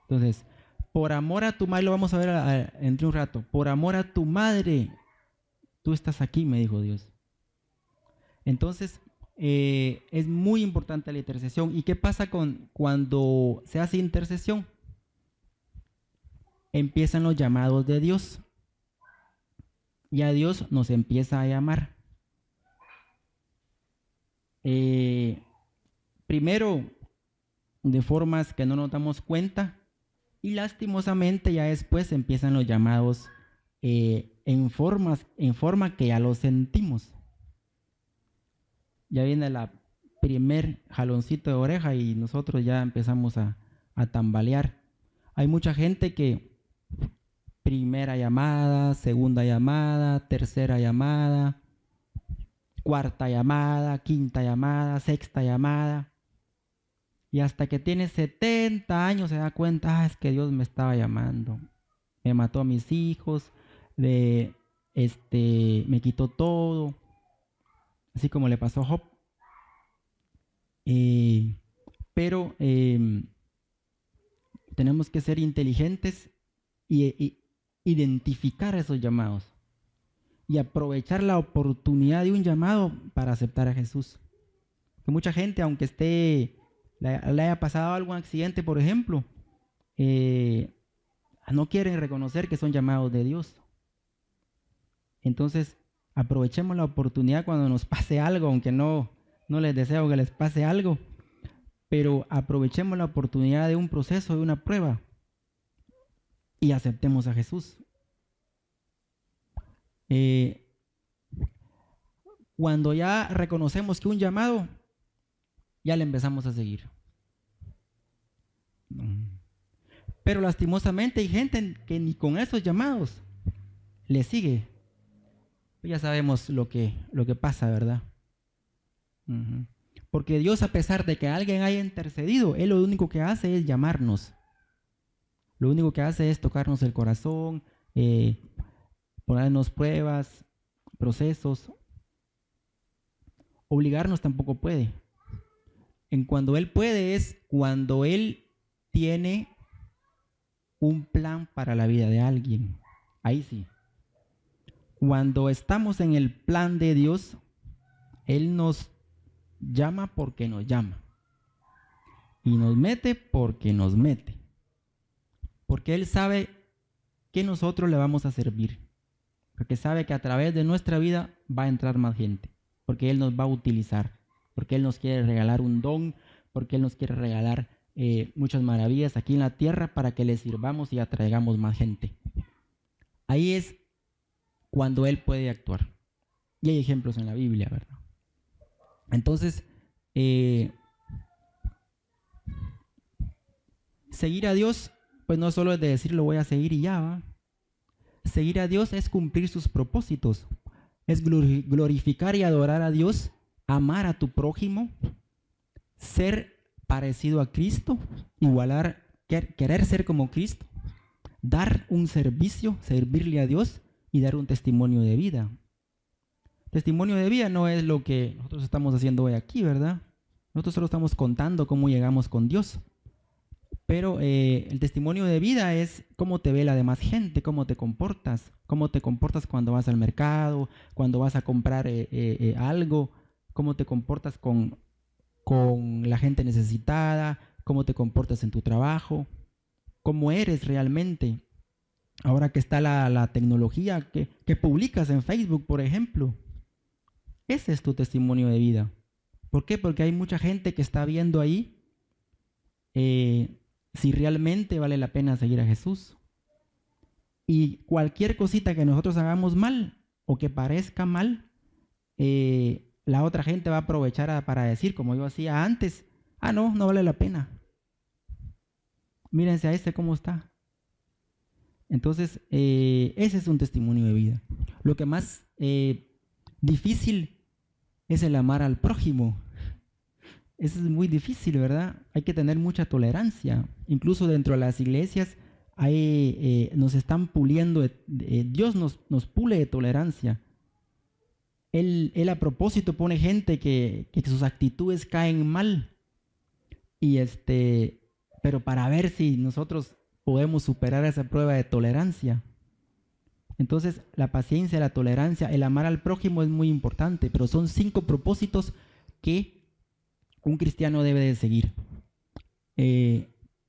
Entonces, por amor a tu madre, lo vamos a ver entre un rato, por amor a tu madre, tú estás aquí, me dijo Dios. Entonces, es muy importante la intercesión. ¿Y qué pasa cuando se hace intercesión? Empiezan los llamados de Dios. ya Dios nos empieza a llamar. Primero, de formas que no nos damos cuenta, y lastimosamente ya después empiezan los llamados en forma que ya lo sentimos. Ya viene la primer jaloncito de oreja y nosotros ya empezamos a tambalear. Hay mucha gente que primera llamada, segunda llamada, tercera llamada, cuarta llamada, quinta llamada, sexta llamada. Y hasta que tiene 70 años se da cuenta, es que Dios me estaba llamando. Me mató a mis hijos, me quitó todo. Así como le pasó a Job. Pero tenemos que ser inteligentes y identificar esos llamados. Y aprovechar la oportunidad de un llamado para aceptar a Jesús. Que mucha gente, aunque le haya pasado algún accidente, por ejemplo, no quieren reconocer que son llamados de Dios. Entonces, aprovechemos la oportunidad cuando nos pase algo, aunque no les deseo que les pase algo, pero aprovechemos la oportunidad de un proceso, de una prueba, y aceptemos a Jesús. Cuando ya reconocemos que un llamado, ya le empezamos a seguir. Pero lastimosamente hay gente que ni con esos llamados le sigue. Ya sabemos lo que pasa, ¿verdad? Porque Dios, a pesar de que alguien haya intercedido, Él lo único que hace es llamarnos. Lo único que hace es tocarnos el corazón, ponernos pruebas, procesos. Obligarnos tampoco puede. En cuando Él puede es cuando Él tiene un plan para la vida de alguien. Ahí sí. Cuando estamos en el plan de Dios, Él nos llama porque nos llama. Y nos mete porque nos mete. Porque Él sabe que nosotros le vamos a servir. Porque sabe que a través de nuestra vida va a entrar más gente. Porque Él nos va a utilizar. Porque Él nos quiere regalar un don. Porque Él nos quiere regalar muchas maravillas aquí en la tierra para que le sirvamos y atraigamos más gente. Ahí es cuando Él puede actuar. Y hay ejemplos en la Biblia, ¿verdad? Entonces, seguir a Dios, pues no solo es de decir lo voy a seguir y ya, ¿va? Seguir a Dios es cumplir sus propósitos, es glorificar y adorar a Dios, amar a tu prójimo, ser parecido a Cristo, querer ser como Cristo, dar un servicio, servirle a Dios y dar un testimonio de vida. Testimonio de vida no es lo que nosotros estamos haciendo hoy aquí, ¿verdad? Nosotros solo estamos contando cómo llegamos con Dios. Pero el testimonio de vida es cómo te ve la demás gente, cómo te comportas cuando vas al mercado, cuando vas a comprar algo, cómo te comportas con la gente necesitada, cómo te comportas en tu trabajo, cómo eres realmente. Ahora que está la tecnología que publicas en Facebook, por ejemplo, ese es tu testimonio de vida. ¿Por qué? Porque hay mucha gente que está viendo ahí si realmente vale la pena seguir a Jesús. Y cualquier cosita que nosotros hagamos mal o que parezca mal, la otra gente va a aprovechar para decir, como yo hacía antes, no vale la pena. Mírense a este cómo está. Entonces, ese es un testimonio de vida. Lo que más difícil es el amar al prójimo. Eso es muy difícil, ¿verdad? Hay que tener mucha tolerancia. Incluso dentro de las iglesias nos están puliendo, Dios nos pule de tolerancia. Él a propósito pone gente que sus actitudes caen mal. Pero para ver si nosotros podemos superar esa prueba de tolerancia. Entonces, la paciencia, la tolerancia, el amar al prójimo es muy importante, pero son 5 propósitos que un cristiano debe de seguir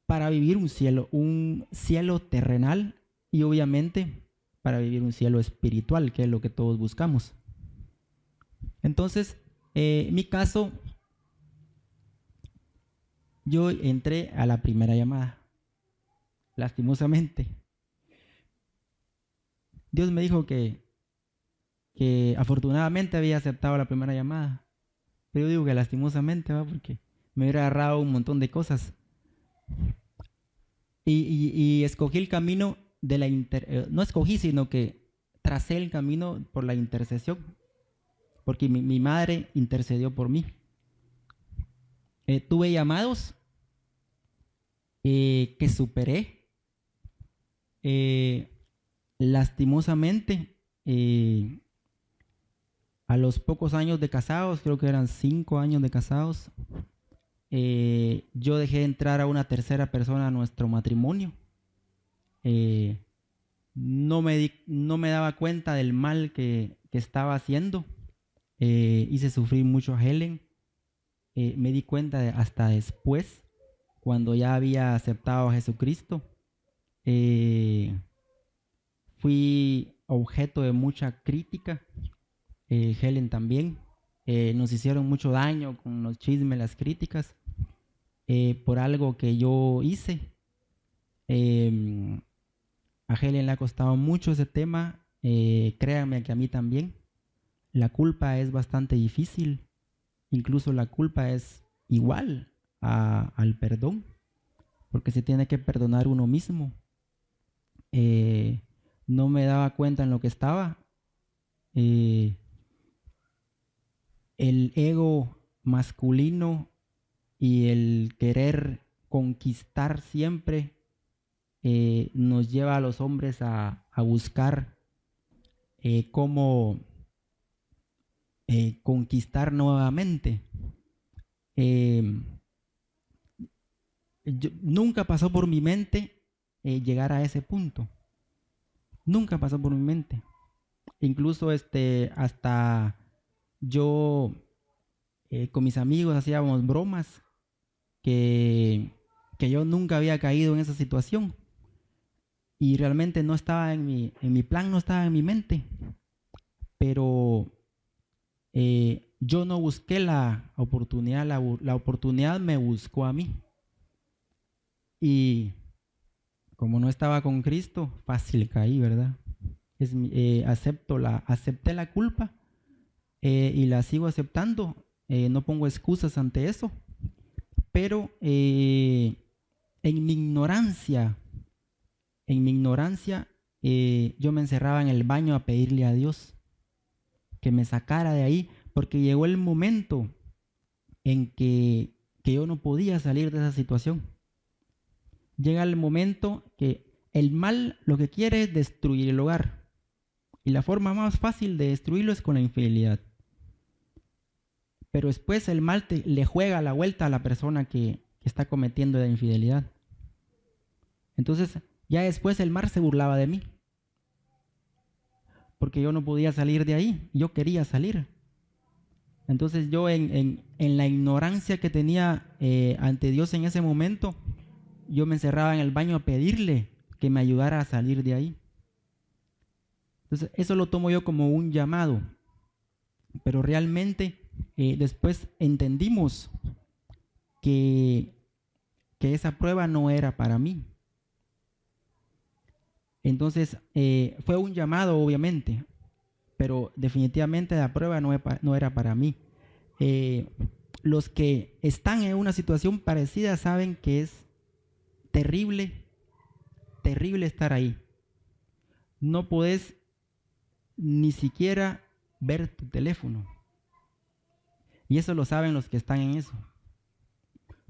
para vivir un cielo terrenal y obviamente para vivir un cielo espiritual, que es lo que todos buscamos. Entonces, mi caso, yo entré a la primera llamada, lastimosamente. Dios me dijo que afortunadamente había aceptado la primera llamada, pero yo digo que lastimosamente, ¿va? Porque me hubiera agarrado un montón de cosas. Y escogí el camino de la no escogí, sino que tracé el camino por la intercesión, porque mi madre intercedió por mí. Tuve llamados que superé. Lastimosamente, a los pocos años de casados, creo que eran 5 años de casados, yo dejé entrar a una tercera persona a nuestro matrimonio. No me daba cuenta del mal que estaba haciendo. Hice sufrir mucho a Helen. Me di cuenta hasta después, cuando ya había aceptado a Jesucristo. Fui objeto de mucha crítica. Helen también. Nos hicieron mucho daño con los chismes, las críticas, por algo que yo hice. A Helen le ha costado mucho ese tema. Créanme que a mí también. La culpa es bastante difícil. Incluso la culpa es igual al perdón, porque se tiene que perdonar uno mismo. No me daba cuenta en lo que estaba. El ego masculino y el querer conquistar siempre nos lleva a los hombres a buscar cómo conquistar nuevamente. Nunca pasó por mi mente llegar a ese punto. Nunca pasó por mi mente. Incluso hasta yo con mis amigos hacíamos bromas que yo nunca había caído en esa situación. Y realmente no estaba en mi plan, no estaba en mi mente. Pero yo no busqué la oportunidad, la oportunidad me buscó a mí. Y como no estaba con Cristo, fácil caí, ¿verdad? Acepté la culpa y la sigo aceptando. No pongo excusas ante eso. Pero en mi ignorancia, yo me encerraba en el baño a pedirle a Dios que me sacara de ahí, porque llegó el momento en que yo no podía salir de esa situación. Llega el momento que el mal lo que quiere es destruir el hogar. Y la forma más fácil de destruirlo es con la infidelidad. Pero después el mal le juega la vuelta a la persona que está cometiendo la infidelidad. Entonces, ya después el mal se burlaba de mí. Porque yo no podía salir de ahí. Yo quería salir. Entonces yo en la ignorancia que tenía ante Dios en ese momento, yo me encerraba en el baño a pedirle que me ayudara a salir de ahí. Entonces eso lo tomo yo como un llamado. Pero realmente después entendimos que esa prueba no era para mí. Entonces fue un llamado, obviamente, pero definitivamente la prueba no era para mí. Los que están en una situación parecida saben que es terrible, terrible estar ahí. No podés ni siquiera ver tu teléfono. Y eso lo saben los que están en eso.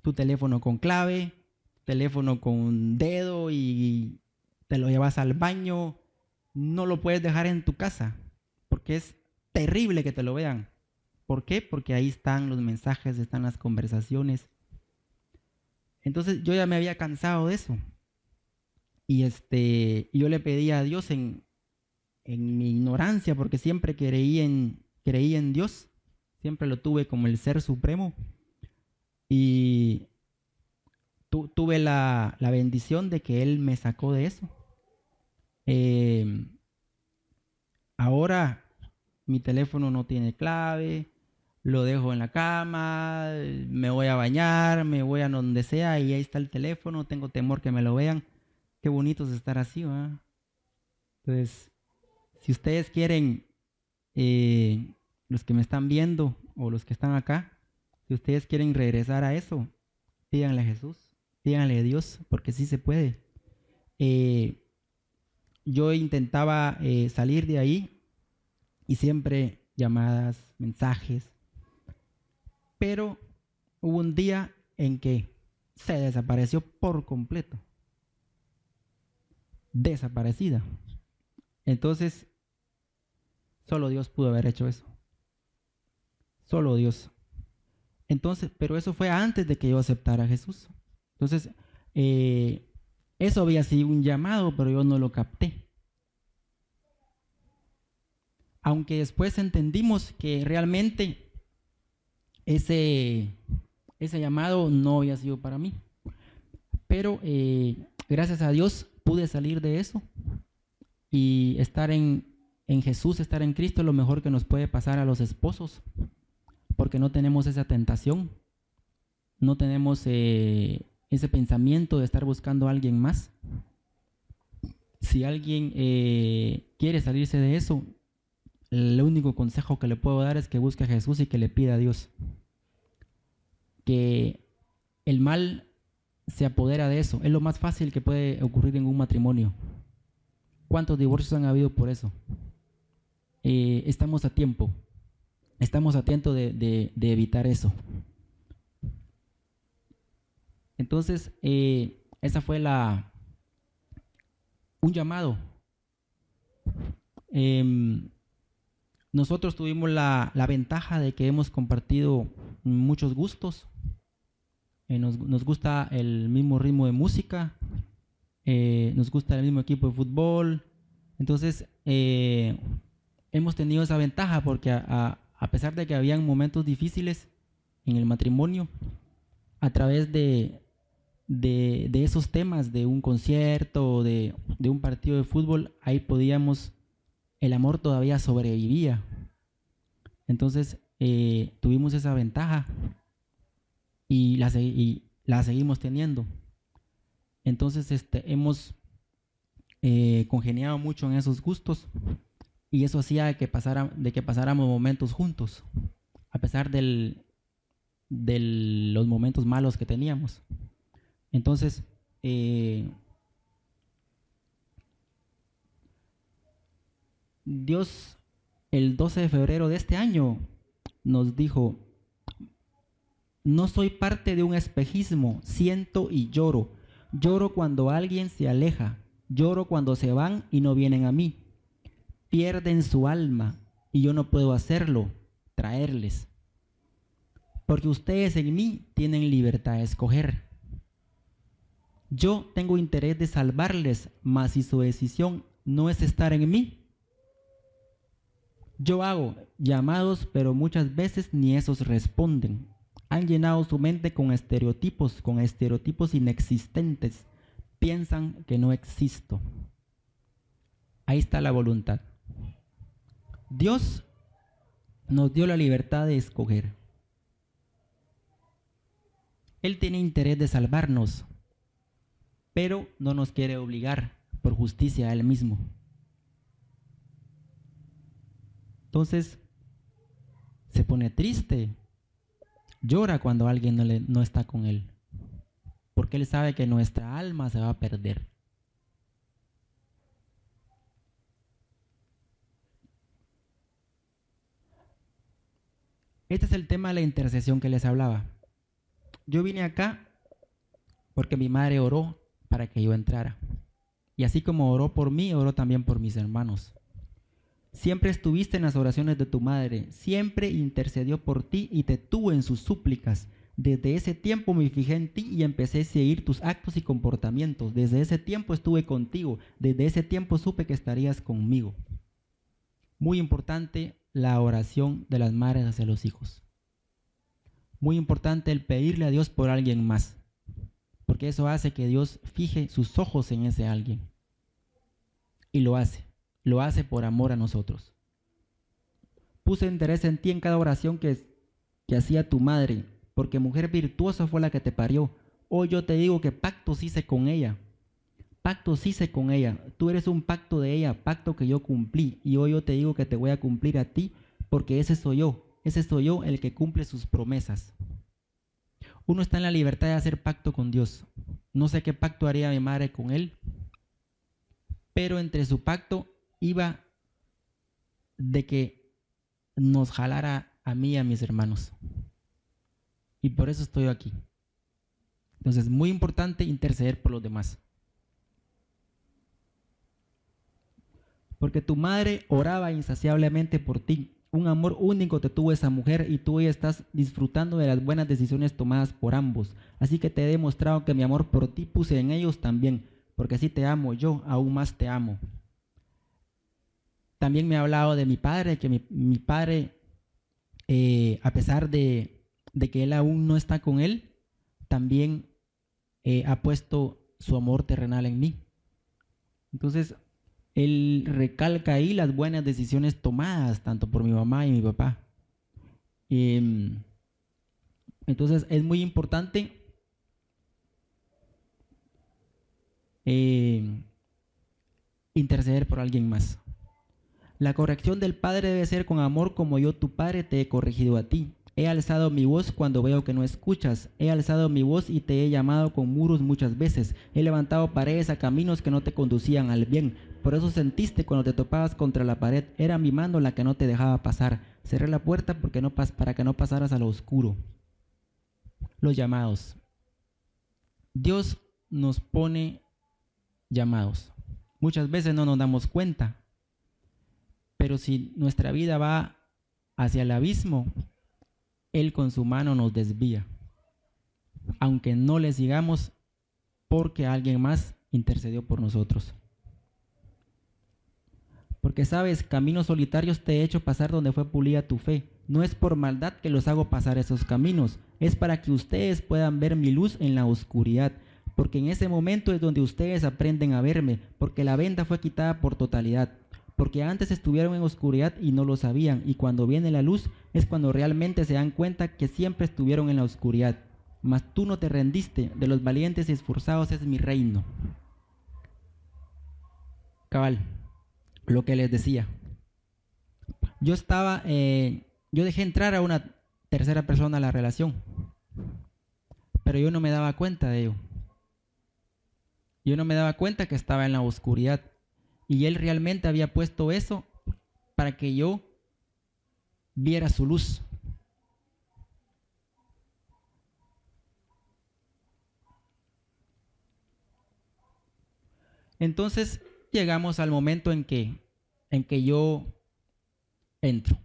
Tu teléfono con clave, teléfono con dedo y te lo llevas al baño. No lo puedes dejar en tu casa porque es terrible que te lo vean. ¿Por qué? Porque ahí están los mensajes, están las conversaciones. Entonces yo ya me había cansado de eso. Y yo le pedí a Dios en mi ignorancia, porque siempre creí en Dios. Siempre lo tuve como el ser supremo. Y tuve la bendición de que Él me sacó de eso. Ahora mi teléfono no tiene clave, lo dejo en la cama, me voy a bañar, me voy a donde sea y ahí está el teléfono, tengo temor que me lo vean. Qué bonito es estar así, ¿verdad? Entonces, si ustedes quieren, los que me están viendo o los que están acá, si ustedes quieren regresar a eso, pídanle a Jesús, pídanle a Dios, porque sí se puede. Yo intentaba salir de ahí y siempre llamadas, mensajes, pero hubo un día en que se desapareció por completo, desaparecida. Entonces, solo Dios pudo haber hecho eso, solo Dios. Entonces, pero eso fue antes de que yo aceptara a Jesús. Entonces, eso había sido un llamado, pero yo no lo capté. Aunque después entendimos que realmente ese llamado no había sido para mí. Pero gracias a Dios pude salir de eso y estar en Jesús, estar en Cristo es lo mejor que nos puede pasar a los esposos, porque no tenemos esa tentación, no tenemos ese pensamiento de estar buscando a alguien más. Si alguien quiere salirse de eso, el único consejo que le puedo dar es que busque a Jesús y que le pida a Dios. Que el mal se apodera de eso. Es lo más fácil que puede ocurrir en un matrimonio. ¿Cuántos divorcios han habido por eso? Estamos a tiempo. Estamos a tiempo de evitar eso. Entonces, esa fue un llamado. Nosotros tuvimos la ventaja de que hemos compartido muchos gustos. Nos gusta el mismo ritmo de música, nos gusta el mismo equipo de fútbol. Entonces, hemos tenido esa ventaja porque a pesar de que habían momentos difíciles en el matrimonio, a través de esos temas, de un concierto, de un partido de fútbol, ahí el amor todavía sobrevivía. Entonces, tuvimos esa ventaja y la seguimos teniendo. Entonces, hemos congeniado mucho en esos gustos y eso hacía de que pasáramos momentos juntos, a pesar de los momentos malos que teníamos. Entonces, Dios, el 12 de febrero de este año, nos dijo: no soy parte de un espejismo, siento y lloro. Lloro cuando alguien se aleja, lloro cuando se van y no vienen a mí. Pierden su alma y yo no puedo hacerlo, traerles. Porque ustedes en mí tienen libertad de escoger. Yo tengo interés de salvarles, mas si su decisión no es estar en mí, yo hago llamados, pero muchas veces ni esos responden. Han llenado su mente con estereotipos inexistentes. Piensan que no existo. Ahí está la voluntad. Dios nos dio la libertad de escoger. Él tiene interés de salvarnos, pero no nos quiere obligar por justicia a Él mismo. Entonces, se pone triste, llora cuando alguien no está con Él, porque Él sabe que nuestra alma se va a perder. Este es el tema de la intercesión que les hablaba. Yo vine acá porque mi madre oró para que yo entrara. Y así como oró por mí, oró también por mis hermanos. Siempre estuviste en las oraciones de tu madre, siempre intercedió por ti y te tuvo en sus súplicas. Desde ese tiempo me fijé en ti y empecé a seguir tus actos y comportamientos. Desde ese tiempo estuve contigo, desde ese tiempo supe que estarías conmigo. Muy importante la oración de las madres hacia los hijos. Muy importante el pedirle a Dios por alguien más, porque eso hace que Dios fije sus ojos en ese alguien. Y lo hace. lo hace por amor a nosotros. Puse interés en ti en cada oración que hacía tu madre, porque mujer virtuosa fue la que te parió. Hoy yo te digo que pactos hice con ella. Pactos hice con ella. Tú eres un pacto de ella, pacto que yo cumplí. Y hoy yo te digo que te voy a cumplir a ti, porque ese soy yo. Ese soy yo el que cumple sus promesas. Uno está en la libertad de hacer pacto con Dios. No sé qué pacto haría mi madre con él, pero entre su pacto iba de que nos jalara a mí y a mis hermanos. Y por eso estoy aquí. Entonces es muy importante interceder por los demás. Porque tu madre oraba insaciablemente por ti. Un amor único te tuvo esa mujer y tú hoy estás disfrutando de las buenas decisiones tomadas por ambos. Así que te he demostrado que mi amor por ti puse en ellos también, porque así te amo yo, aún más te amo. También me ha hablado de mi padre, que mi padre, a pesar de que él aún no está con él, también ha puesto su amor terrenal en mí. Entonces, él recalca ahí las buenas decisiones tomadas, tanto por mi mamá y mi papá. Entonces, es muy importante interceder por alguien más. La corrección del Padre debe ser con amor, como yo, tu Padre, te he corregido a ti. He alzado mi voz cuando veo que no escuchas. He alzado mi voz y te he llamado con muros muchas veces. He levantado paredes a caminos que no te conducían al bien. Por eso sentiste cuando te topabas contra la pared. Era mi mano la que no te dejaba pasar. Cerré la puerta para que no pasaras a lo oscuro. Los llamados. Dios nos pone llamados. Muchas veces no nos damos cuenta. Pero si nuestra vida va hacia el abismo, Él con su mano nos desvía, aunque no le sigamos porque alguien más intercedió por nosotros. Porque sabes, caminos solitarios te he hecho pasar donde fue pulida tu fe. No es por maldad que los hago pasar esos caminos, es para que ustedes puedan ver mi luz en la oscuridad. Porque en ese momento es donde ustedes aprenden a verme, porque la venda fue quitada por totalidad. Porque antes estuvieron en oscuridad y no lo sabían, y cuando viene la luz es cuando realmente se dan cuenta que siempre estuvieron en la oscuridad. Mas tú no te rendiste, de los valientes y esforzados es mi reino. Cabal, lo que les decía. Yo dejé entrar a una tercera persona a la relación, pero yo no me daba cuenta de ello. Yo no me daba cuenta que estaba en la oscuridad. Y Él realmente había puesto eso para que yo viera su luz. Entonces llegamos al momento en que yo entro.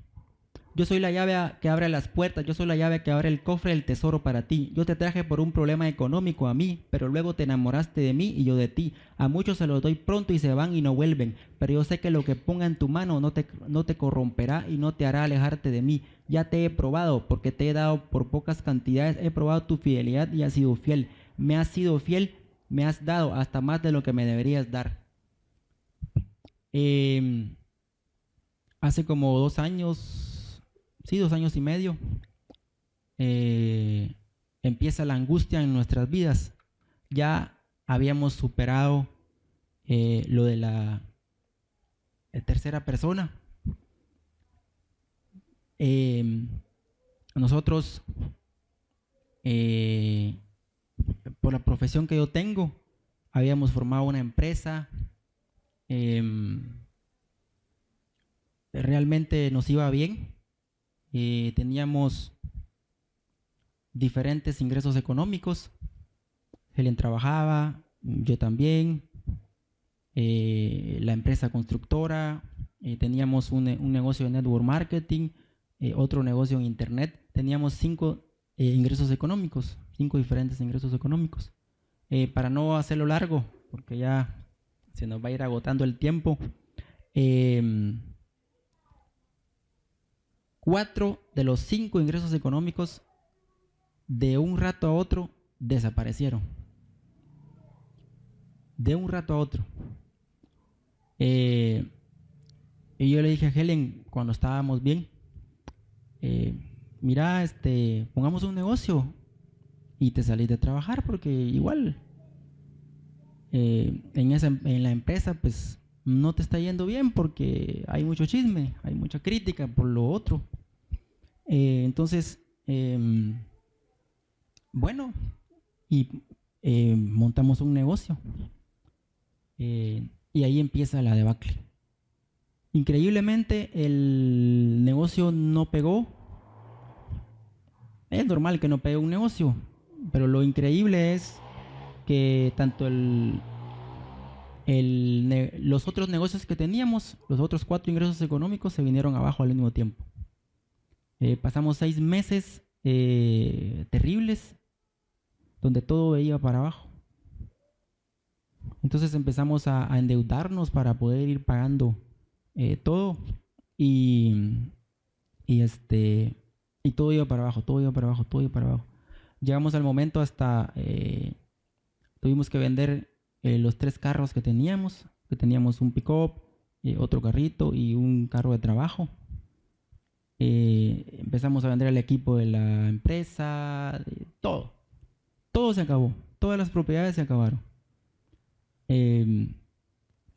Yo soy la llave que abre las puertas, yo soy la llave que abre el cofre del tesoro para ti. Yo te traje por un problema económico a mí, pero luego te enamoraste de mí y yo de ti. A muchos se los doy pronto y se van y no vuelven, pero yo sé que lo que ponga en tu mano no te corromperá y no te hará alejarte de mí. Ya te he probado, porque te he dado por pocas cantidades, he probado tu fidelidad y has sido fiel. Me has sido fiel, me has dado hasta más de lo que me deberías dar. Hace como 2 años... Sí, 2 años y medio, empieza la angustia en nuestras vidas. Ya habíamos superado lo de la tercera persona. Nosotros, por la profesión que yo tengo, habíamos formado una empresa. Realmente nos iba bien. Teníamos diferentes ingresos económicos. Helen trabajaba, yo también, la empresa constructora, teníamos un negocio de network marketing, otro negocio en internet. Teníamos 5 ingresos económicos, 5 diferentes ingresos económicos. Para no hacerlo largo, porque ya se nos va a ir agotando el tiempo, 4 de los 5 ingresos económicos de un rato a otro desaparecieron. De un rato a otro. Y yo le dije a Helen, cuando estábamos bien, mira, pongamos un negocio y te salís de trabajar, porque igual en la empresa pues no te está yendo bien porque hay mucho chisme, hay mucha crítica por lo otro. Entonces, bueno, y montamos un negocio. Y ahí empieza la debacle. Increíblemente el negocio no pegó. Es normal que no pegue un negocio, pero lo increíble es que tanto los otros negocios que teníamos, los otros 4 ingresos económicos, se vinieron abajo al mismo tiempo. Pasamos 6 meses terribles, donde todo iba para abajo. Entonces empezamos a endeudarnos para poder ir pagando todo, y todo iba para abajo, todo iba para abajo, todo iba para abajo. Llegamos al momento hasta tuvimos que vender los 3 carros que teníamos un pick-up, otro carrito y un carro de trabajo. Empezamos a vender el equipo de la empresa, todo se acabó, todas las propiedades se acabaron.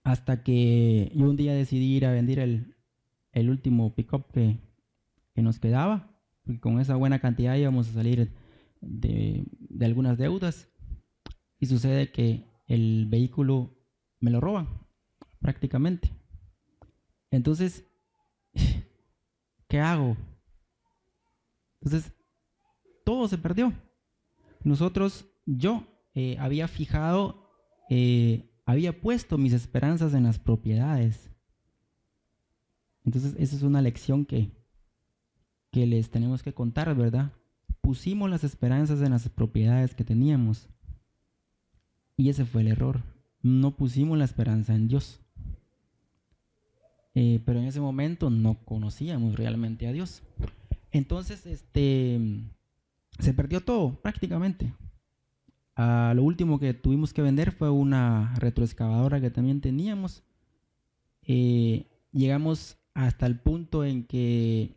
Hasta que yo un día decidí ir a vender el último pick-up que nos quedaba, porque con esa buena cantidad íbamos a salir de algunas deudas, y sucede que el vehículo me lo roban prácticamente. Entonces, ¿qué hago? Entonces, todo se perdió. Yo había puesto mis esperanzas en las propiedades. Entonces, esa es una lección que les tenemos que contar, ¿verdad? Pusimos las esperanzas en las propiedades que teníamos. Y ese fue el error. No pusimos la esperanza en Dios. Pero en ese momento no conocíamos realmente a Dios. Entonces, se perdió todo prácticamente. Lo último que tuvimos que vender fue una retroexcavadora que también teníamos. Llegamos hasta el punto en que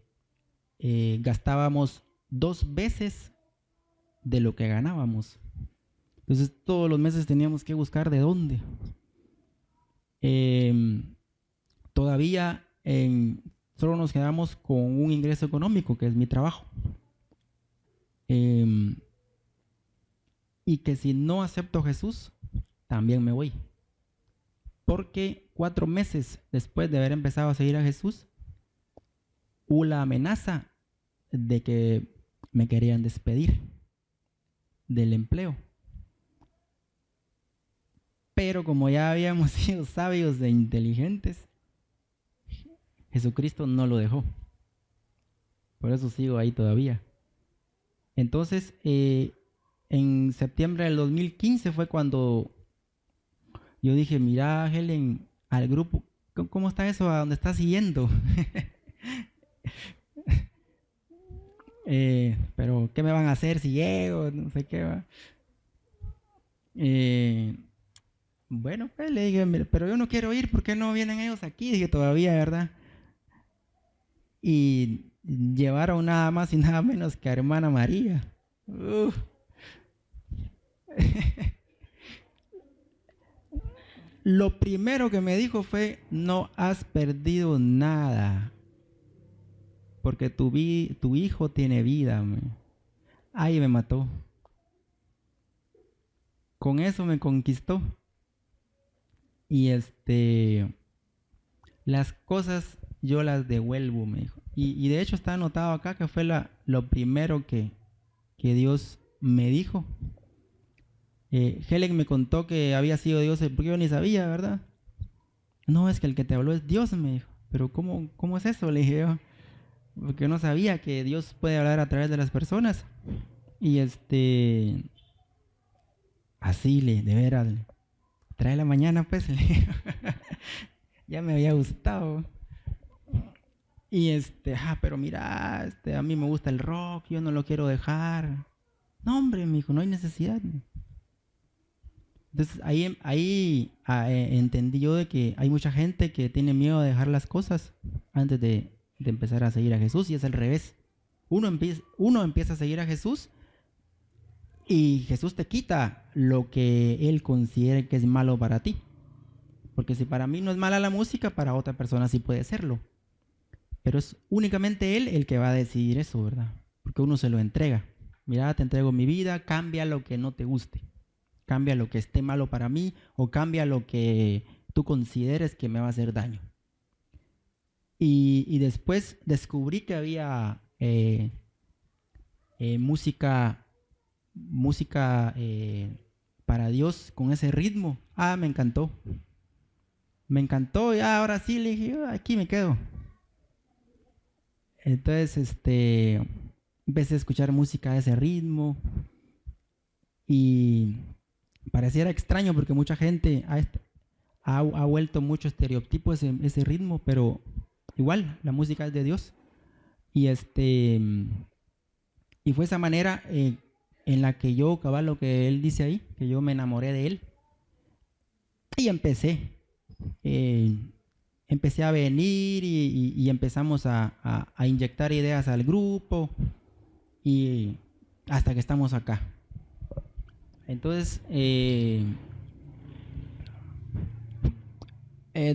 gastábamos 2 veces de lo que ganábamos. Entonces todos los meses teníamos que buscar de dónde. Todavía solo nos quedamos con un ingreso económico, que es mi trabajo. Y que si no acepto a Jesús, también me voy. Porque 4 meses después de haber empezado a seguir a Jesús, hubo la amenaza de que me querían despedir del empleo. Pero como ya habíamos sido sabios e inteligentes, Jesucristo no lo dejó. Por eso sigo ahí todavía. Entonces, en septiembre del 2015 fue cuando yo dije, mira, Helen, al grupo, ¿cómo está eso? ¿A dónde estás siguiendo? Pero, ¿qué me van a hacer si llego? No sé qué va. Bueno, pues le dije, pero yo no quiero ir, ¿por qué no vienen ellos aquí? Dije, todavía, ¿verdad? Y llevaron nada más y nada menos que a hermana María. Lo primero que me dijo fue, no has perdido nada, porque tu hijo tiene vida. Ay, me mató. Con eso me conquistó. Y las cosas yo las devuelvo, me dijo. Y de hecho está anotado acá que fue lo primero que Dios me dijo. Helen me contó que había sido Dios, porque yo ni sabía, ¿verdad? No, es que el que te habló es Dios, me dijo. Pero ¿cómo es eso? Le dije yo. Porque yo no sabía que Dios puede hablar a través de las personas. Y así, de veras, trae la mañana, pues. Ya me había gustado. Y pero mira, a mí me gusta el rock, yo no lo quiero dejar. No, hombre, me dijo, no hay necesidad. Entonces ahí entendí yo de que hay mucha gente que tiene miedo de dejar las cosas antes de empezar a seguir a Jesús, y es al revés. Uno empieza a seguir a Jesús y Jesús te quita lo que Él considere que es malo para ti. Porque si para mí no es mala la música, para otra persona sí puede serlo. Pero es únicamente Él el que va a decidir eso, ¿verdad? Porque uno se lo entrega. Mira, te entrego mi vida, cambia lo que no te guste. Cambia lo que esté malo para mí, o cambia lo que tú consideres que me va a hacer daño. Y después descubrí que había música para Dios con ese ritmo. Me encantó. Me encantó, y ahora sí le dije, aquí me quedo. Entonces, empecé a escuchar música de ese ritmo y pareciera extraño porque mucha gente ha vuelto mucho estereotipo ese ritmo, pero igual, la música es de Dios. Y y fue esa manera en la que yo, cabal, lo que él dice ahí, que yo me enamoré de él. Y empecé a venir y empezamos a inyectar ideas al grupo, y hasta que estamos acá. Entonces,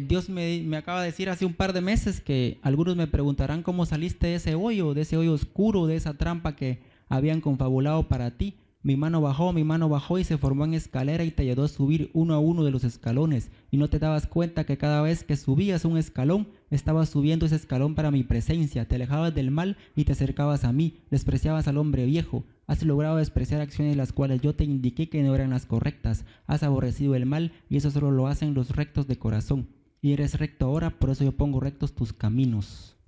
Dios me acaba de decir hace un par de meses que algunos me preguntarán cómo saliste de ese hoyo oscuro, de esa trampa que habían confabulado para ti. Mi mano bajó y se formó en escalera y te ayudó a subir uno a uno de los escalones. Y no te dabas cuenta que cada vez que subías un escalón, estabas subiendo ese escalón para mi presencia. Te alejabas del mal y te acercabas a mí. Despreciabas al hombre viejo. Has logrado despreciar acciones las cuales yo te indiqué que no eran las correctas. Has aborrecido el mal y eso solo lo hacen los rectos de corazón. Y eres recto ahora, por eso yo pongo rectos tus caminos.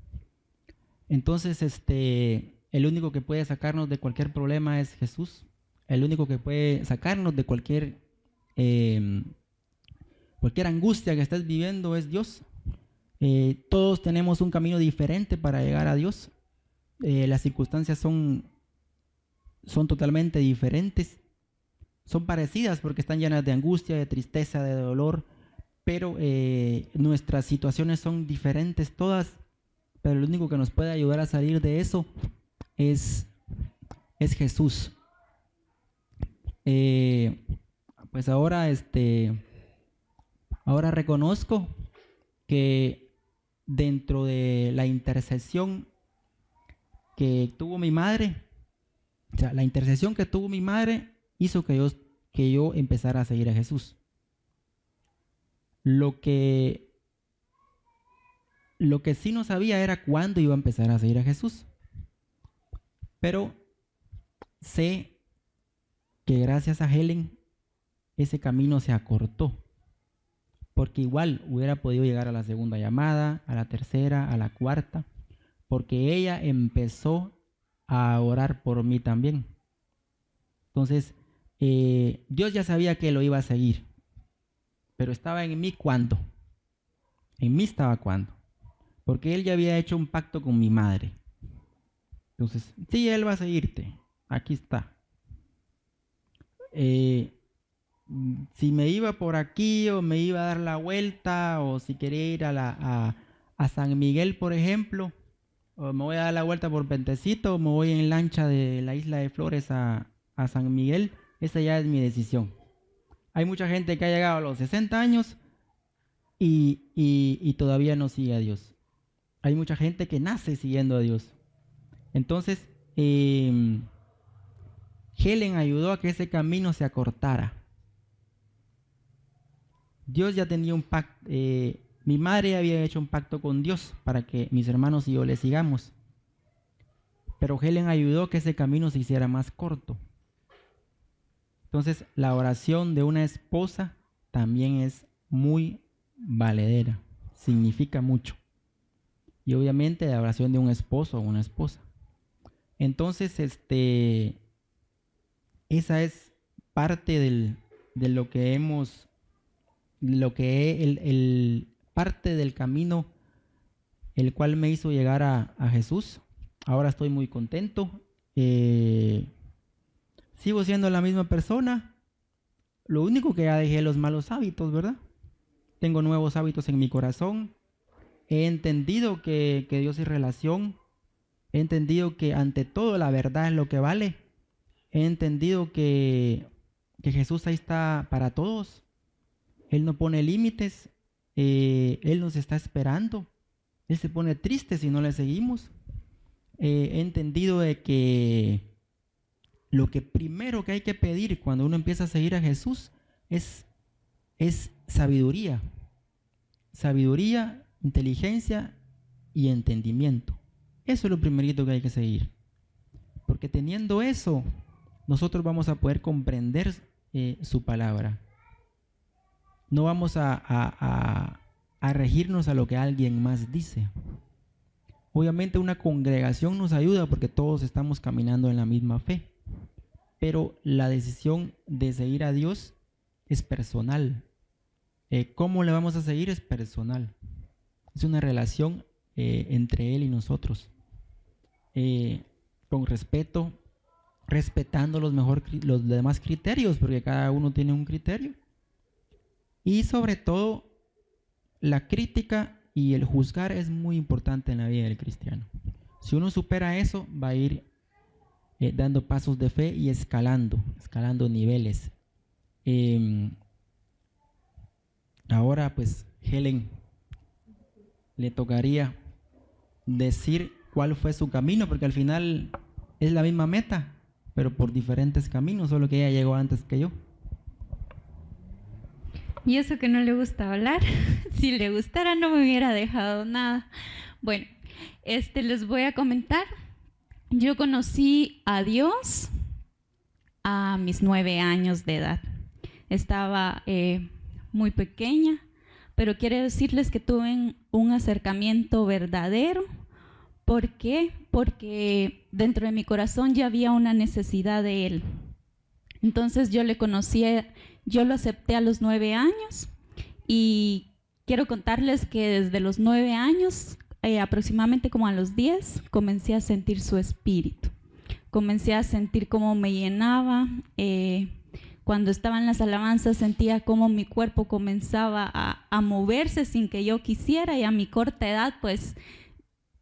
Entonces, el único que puede sacarnos de cualquier problema es Jesús. El único que puede sacarnos de cualquier angustia que estés viviendo es Dios. Todos tenemos un camino diferente para llegar a Dios. Las circunstancias son totalmente diferentes. Son parecidas porque están llenas de angustia, de tristeza, de dolor, pero nuestras situaciones son diferentes todas. Pero lo único que nos puede ayudar a salir de eso es Jesús. Pues ahora reconozco que dentro de la intercesión que tuvo mi madre, hizo que yo empezara a seguir a Jesús. Lo que sí no sabía era cuándo iba a empezar a seguir a Jesús. Pero sé que gracias a Helen ese camino se acortó, porque igual hubiera podido llegar a la segunda llamada, a la tercera, a la cuarta, porque ella empezó a orar por mí también. Entonces, Dios ya sabía que lo iba a seguir, pero estaba en mí cuándo. En mí estaba cuándo, porque Él ya había hecho un pacto con mi madre. Entonces, sí, Él va a seguirte, aquí está. Si me iba por aquí o me iba a dar la vuelta, o si quería ir a San Miguel, por ejemplo, o me voy a dar la vuelta por Pentecito, o me voy en lancha de la Isla de Flores a San Miguel, esa ya es mi decisión. Hay mucha gente que ha llegado a los 60 años y todavía no sigue a Dios. Hay mucha gente que nace siguiendo a Dios. Entonces, Helen ayudó a que ese camino se acortara. Dios ya tenía un pacto. Mi madre había hecho un pacto con Dios para que mis hermanos y yo le sigamos. Pero Helen ayudó a que ese camino se hiciera más corto. Entonces, la oración de una esposa también es muy valedera. Significa mucho. Y obviamente la oración de un esposo o una esposa. Entonces, esa es parte de lo que hemos, parte del camino el cual me hizo llegar a Jesús. Ahora estoy muy contento. Sigo siendo la misma persona, Lo único que ya dejé los malos hábitos, ¿verdad? Tengo nuevos hábitos en mi corazón. He entendido que Dios es relación. He entendido que ante todo la verdad es lo que vale. He entendido que Jesús ahí está para todos. Él no pone límites. Él nos está esperando. Él se pone triste si no le seguimos. He entendido de que lo que primero que hay que pedir cuando uno empieza a seguir a Jesús es sabiduría. Sabiduría, inteligencia y entendimiento. Eso es lo primerito que hay que seguir. Porque teniendo eso, nosotros vamos a poder comprender su palabra. No vamos a regirnos a lo que alguien más dice. Obviamente una congregación nos ayuda porque todos estamos caminando en la misma fe. Pero la decisión de seguir a Dios es personal. ¿Cómo le vamos a seguir? Es personal. Es una relación entre Él y nosotros. Con respeto, respetando los demás criterios, porque cada uno tiene un criterio. Y sobre todo, la crítica y el juzgar es muy importante en la vida del cristiano. Si uno supera eso, va a ir dando pasos de fe y escalando niveles. Ahora pues Helen le tocaría decir cuál fue su camino, porque al final es la misma meta, pero por diferentes caminos, solo que ella llegó antes que yo. Y eso que no le gusta hablar, si le gustara no me hubiera dejado nada. Bueno, les voy a comentar. Yo conocí a Dios a mis 9 años de edad. Estaba muy pequeña, pero quiero decirles que tuve un acercamiento verdadero. ¿Por qué? Porque dentro de mi corazón ya había una necesidad de Él. Entonces yo le conocí, yo lo acepté a los 9 años y quiero contarles que desde los 9 años, aproximadamente como a los 10, comencé a sentir su espíritu. Comencé a sentir cómo me llenaba. Cuando estaba en las alabanzas sentía cómo mi cuerpo comenzaba a moverse sin que yo quisiera, y a mi corta edad pues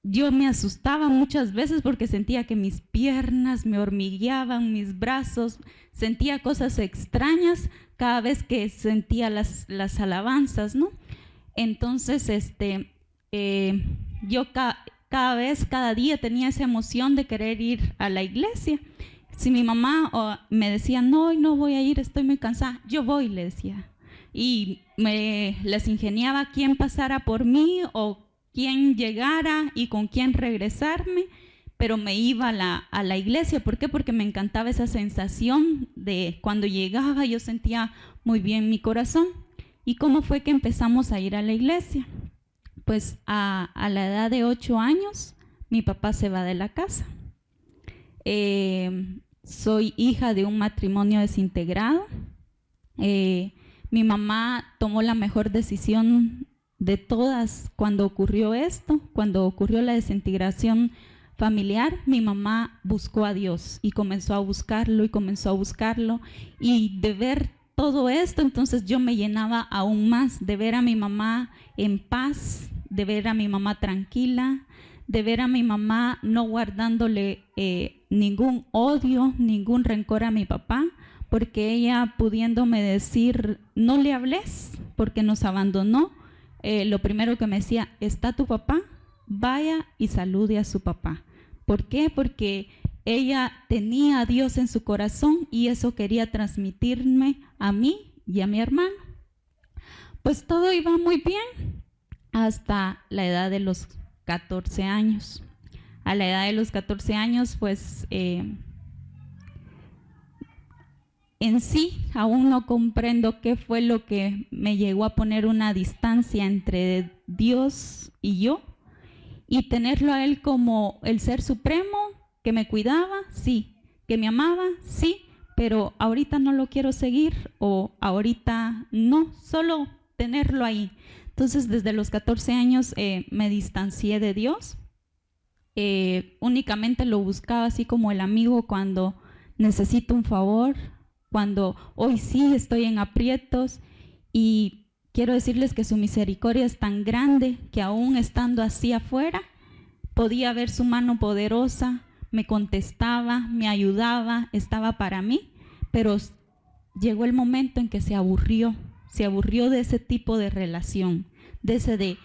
yo me asustaba muchas veces porque sentía que mis piernas me hormigueaban, mis brazos, sentía cosas extrañas cada vez que sentía las alabanzas, ¿no? Entonces, yo cada día tenía esa emoción de querer ir a la iglesia. Si mi mamá me decía, no, hoy no voy a ir, estoy muy cansada, yo voy, le decía. Y les ingeniaba quién pasara por mí o quién llegara y con quién regresarme, pero me iba a la iglesia. ¿Por qué? Porque me encantaba esa sensación de cuando llegaba, yo sentía muy bien mi corazón. ¿Y cómo fue que empezamos a ir a la iglesia? Pues a la edad de 8 años, mi papá se va de la casa. Soy hija de un matrimonio desintegrado. Mi mamá tomó la mejor decisión de todas cuando ocurrió esto, cuando ocurrió la desintegración familiar. Mi mamá buscó a Dios y comenzó a buscarlo y comenzó a buscarlo, y de ver todo esto, entonces yo me llenaba aún más de ver a mi mamá en paz, de ver a mi mamá tranquila, de ver a mi mamá no guardándole ningún odio, ningún rencor a mi papá, porque ella pudiéndome decir, no le hables porque nos abandonó, lo primero que me decía, ¿está tu papá? Vaya y salude a su papá. ¿Por qué? Porque ella tenía a Dios en su corazón y eso quería transmitirme a mí y a mi hermano. Pues todo iba muy bien hasta la edad de los 14 años. A la edad de los 14 años, pues en sí aún no comprendo qué fue lo que me llegó a poner una distancia entre Dios y yo, y tenerlo a Él como el ser supremo que me cuidaba, sí, que me amaba, sí, pero ahorita no lo quiero seguir, o ahorita no, solo tenerlo ahí. Entonces desde los 14 años me distancié de Dios. Únicamente lo buscaba así como el amigo cuando necesito un favor, cuando hoy sí estoy en aprietos, y quiero decirles que su misericordia es tan grande que aún estando así afuera, podía ver su mano poderosa, me contestaba, me ayudaba, estaba para mí, pero llegó el momento en que se aburrió de ese tipo de relación, de ese de,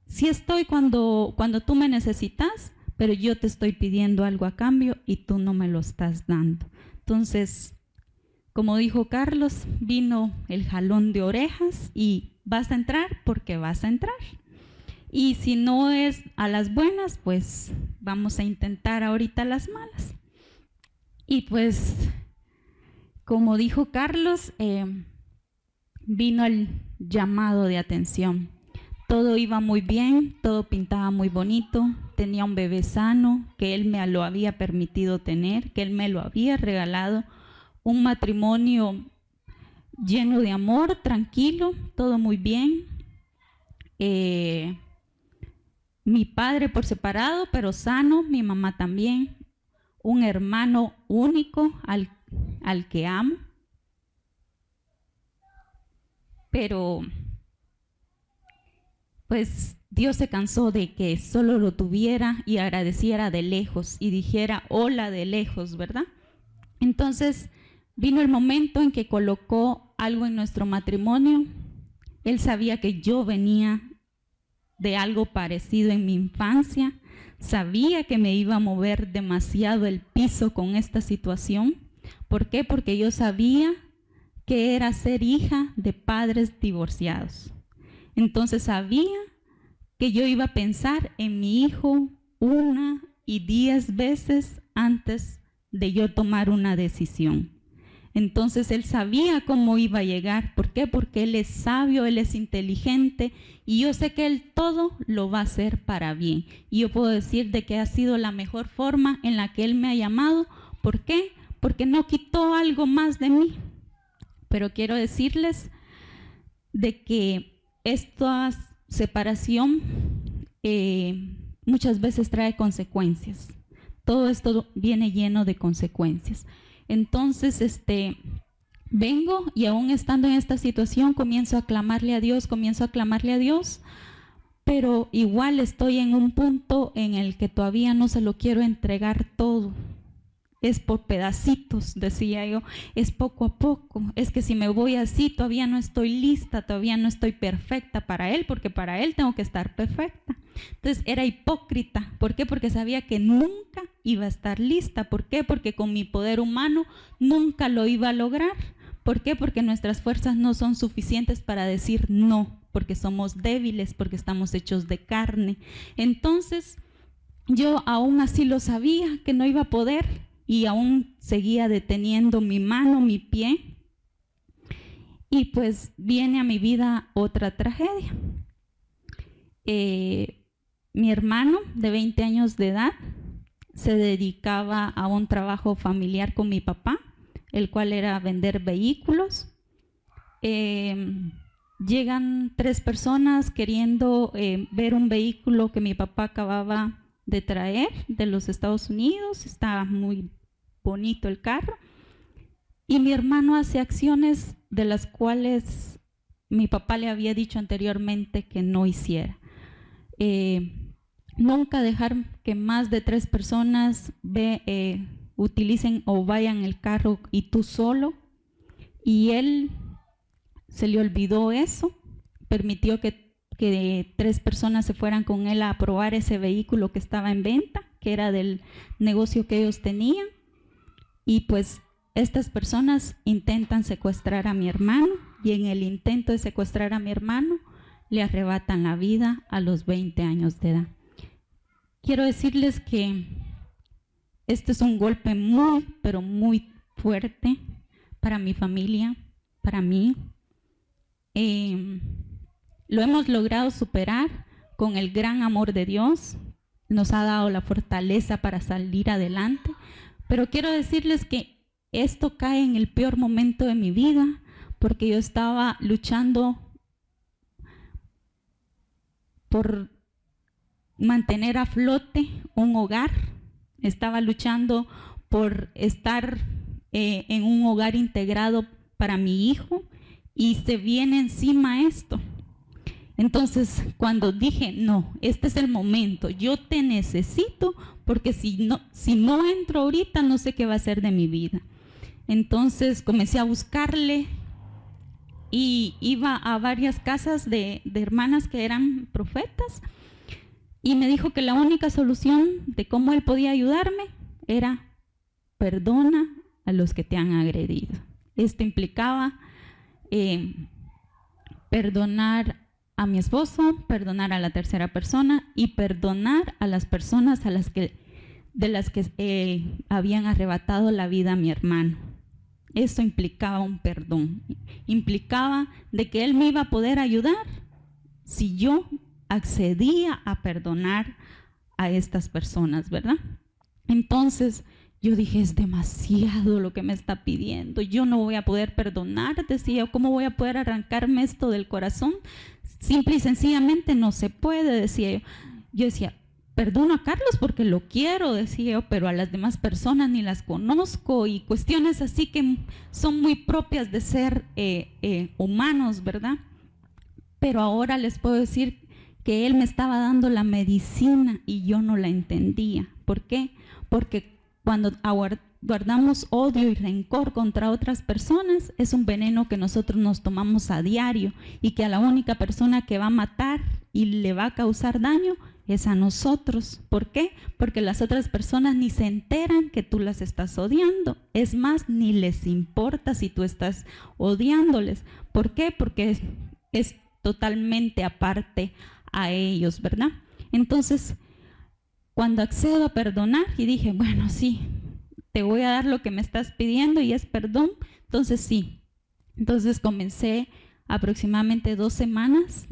sí estoy cuando tú me necesitas, pero yo te estoy pidiendo algo a cambio y tú no me lo estás dando. Entonces, como dijo Carlos, vino el jalón de orejas y vas a entrar porque vas a entrar. Y si no es a las buenas, pues vamos a intentar ahorita las malas. Y pues, como dijo Carlos, vino el llamado de atención. Todo iba muy bien, todo pintaba muy bonito, tenía un bebé sano que él me lo había permitido tener, que él me lo había regalado, un matrimonio lleno de amor, tranquilo, todo muy bien. Mi padre por separado, pero sano, mi mamá también, un hermano único al que amo. Pero pues Dios se cansó de que solo lo tuviera y agradeciera de lejos y dijera hola de lejos, ¿verdad? Entonces vino el momento en que colocó algo en nuestro matrimonio. Él sabía que yo venía de algo parecido en mi infancia, sabía que me iba a mover demasiado el piso con esta situación. ¿Por qué? Porque yo sabía que era ser hija de padres divorciados. Entonces sabía que yo iba a pensar en mi hijo 1 y 10 veces antes de yo tomar una decisión. Entonces él sabía cómo iba a llegar. ¿Por qué? Porque él es sabio, él es inteligente y yo sé que él todo lo va a hacer para bien. Y yo puedo decir de que ha sido la mejor forma en la que él me ha llamado. ¿Por qué? Porque no quitó algo más de mí. Pero quiero decirles de que esta separación muchas veces trae consecuencias. Todo esto viene lleno de consecuencias. Entonces, vengo y aún estando en esta situación comienzo a clamarle a Dios, pero igual estoy en un punto en el que todavía no se lo quiero entregar todo. Es por pedacitos, decía yo, es poco a poco. Es que si me voy así, todavía no estoy lista, todavía no estoy perfecta para él, porque para él tengo que estar perfecta. Entonces era hipócrita. ¿Por qué? Porque sabía que nunca iba a estar lista. ¿Por qué? Porque con mi poder humano nunca lo iba a lograr. ¿Por qué? Porque nuestras fuerzas no son suficientes para decir no, porque somos débiles, porque estamos hechos de carne. Entonces yo aún así lo sabía que no iba a poder. Y aún seguía deteniendo mi mano, mi pie. Y pues viene a mi vida otra tragedia. Mi hermano de 20 años de edad se dedicaba a un trabajo familiar con mi papá, el cual era vender vehículos. Llegan 3 personas queriendo ver un vehículo que mi papá acababa de traer de los Estados Unidos. Está muy bonito el carro. Y mi hermano hace acciones de las cuales mi papá le había dicho anteriormente que no hiciera. Nunca dejar que más de 3 personas utilicen o vayan el carro y tú solo. Y él se le olvidó eso, permitió que 3 personas se fueran con él a probar ese vehículo que estaba en venta, que era del negocio que ellos tenían. Y pues estas personas intentan secuestrar a mi hermano y en el intento de secuestrar a mi hermano le arrebatan la vida a los 20 años de edad. Quiero decirles que este es un golpe muy, pero muy fuerte para mi familia, para mí. Lo hemos logrado superar con el gran amor de Dios. Nos ha dado la fortaleza para salir adelante. Pero quiero decirles que esto cae en el peor momento de mi vida, porque yo estaba luchando por mantener a flote un hogar. Estaba luchando por estar en un hogar integrado para mi hijo y se viene encima esto. Entonces, cuando dije, no, este es el momento, yo te necesito, porque si no entro ahorita, no sé qué va a ser de mi vida. Entonces comencé a buscarle y iba a varias casas de hermanas que eran profetas y me dijo que la única solución de cómo él podía ayudarme era: perdona a los que te han agredido. Esto implicaba perdonar a mi esposo, perdonar a la tercera persona y perdonar a las personas de las que habían arrebatado la vida a mi hermano. Eso implicaba un perdón, implicaba de que él me iba a poder ayudar si yo accedía a perdonar a estas personas, ¿verdad? Entonces yo dije, es demasiado lo que me está pidiendo, yo no voy a poder perdonar, decía, ¿cómo voy a poder arrancarme esto del corazón? Simple y sencillamente no se puede, decía yo. Yo decía, perdono a Carlos porque lo quiero, decía yo, pero a las demás personas ni las conozco, y cuestiones así que son muy propias de ser humanos, ¿verdad? Pero ahora les puedo decir que él me estaba dando la medicina y yo no la entendía. ¿Por qué? Porque cuando guardamos odio y rencor contra otras personas, es un veneno que nosotros nos tomamos a diario y que a la única persona que va a matar y le va a causar daño es a nosotros. ¿Por qué? Porque las otras personas ni se enteran que tú las estás odiando. Es más, ni les importa si tú estás odiándoles. ¿Por qué? Porque es totalmente aparte a ellos, ¿verdad? Entonces, cuando accedo a perdonar y dije, bueno, sí, te voy a dar lo que me estás pidiendo y es perdón, entonces sí. Entonces comencé aproximadamente 2 semanas,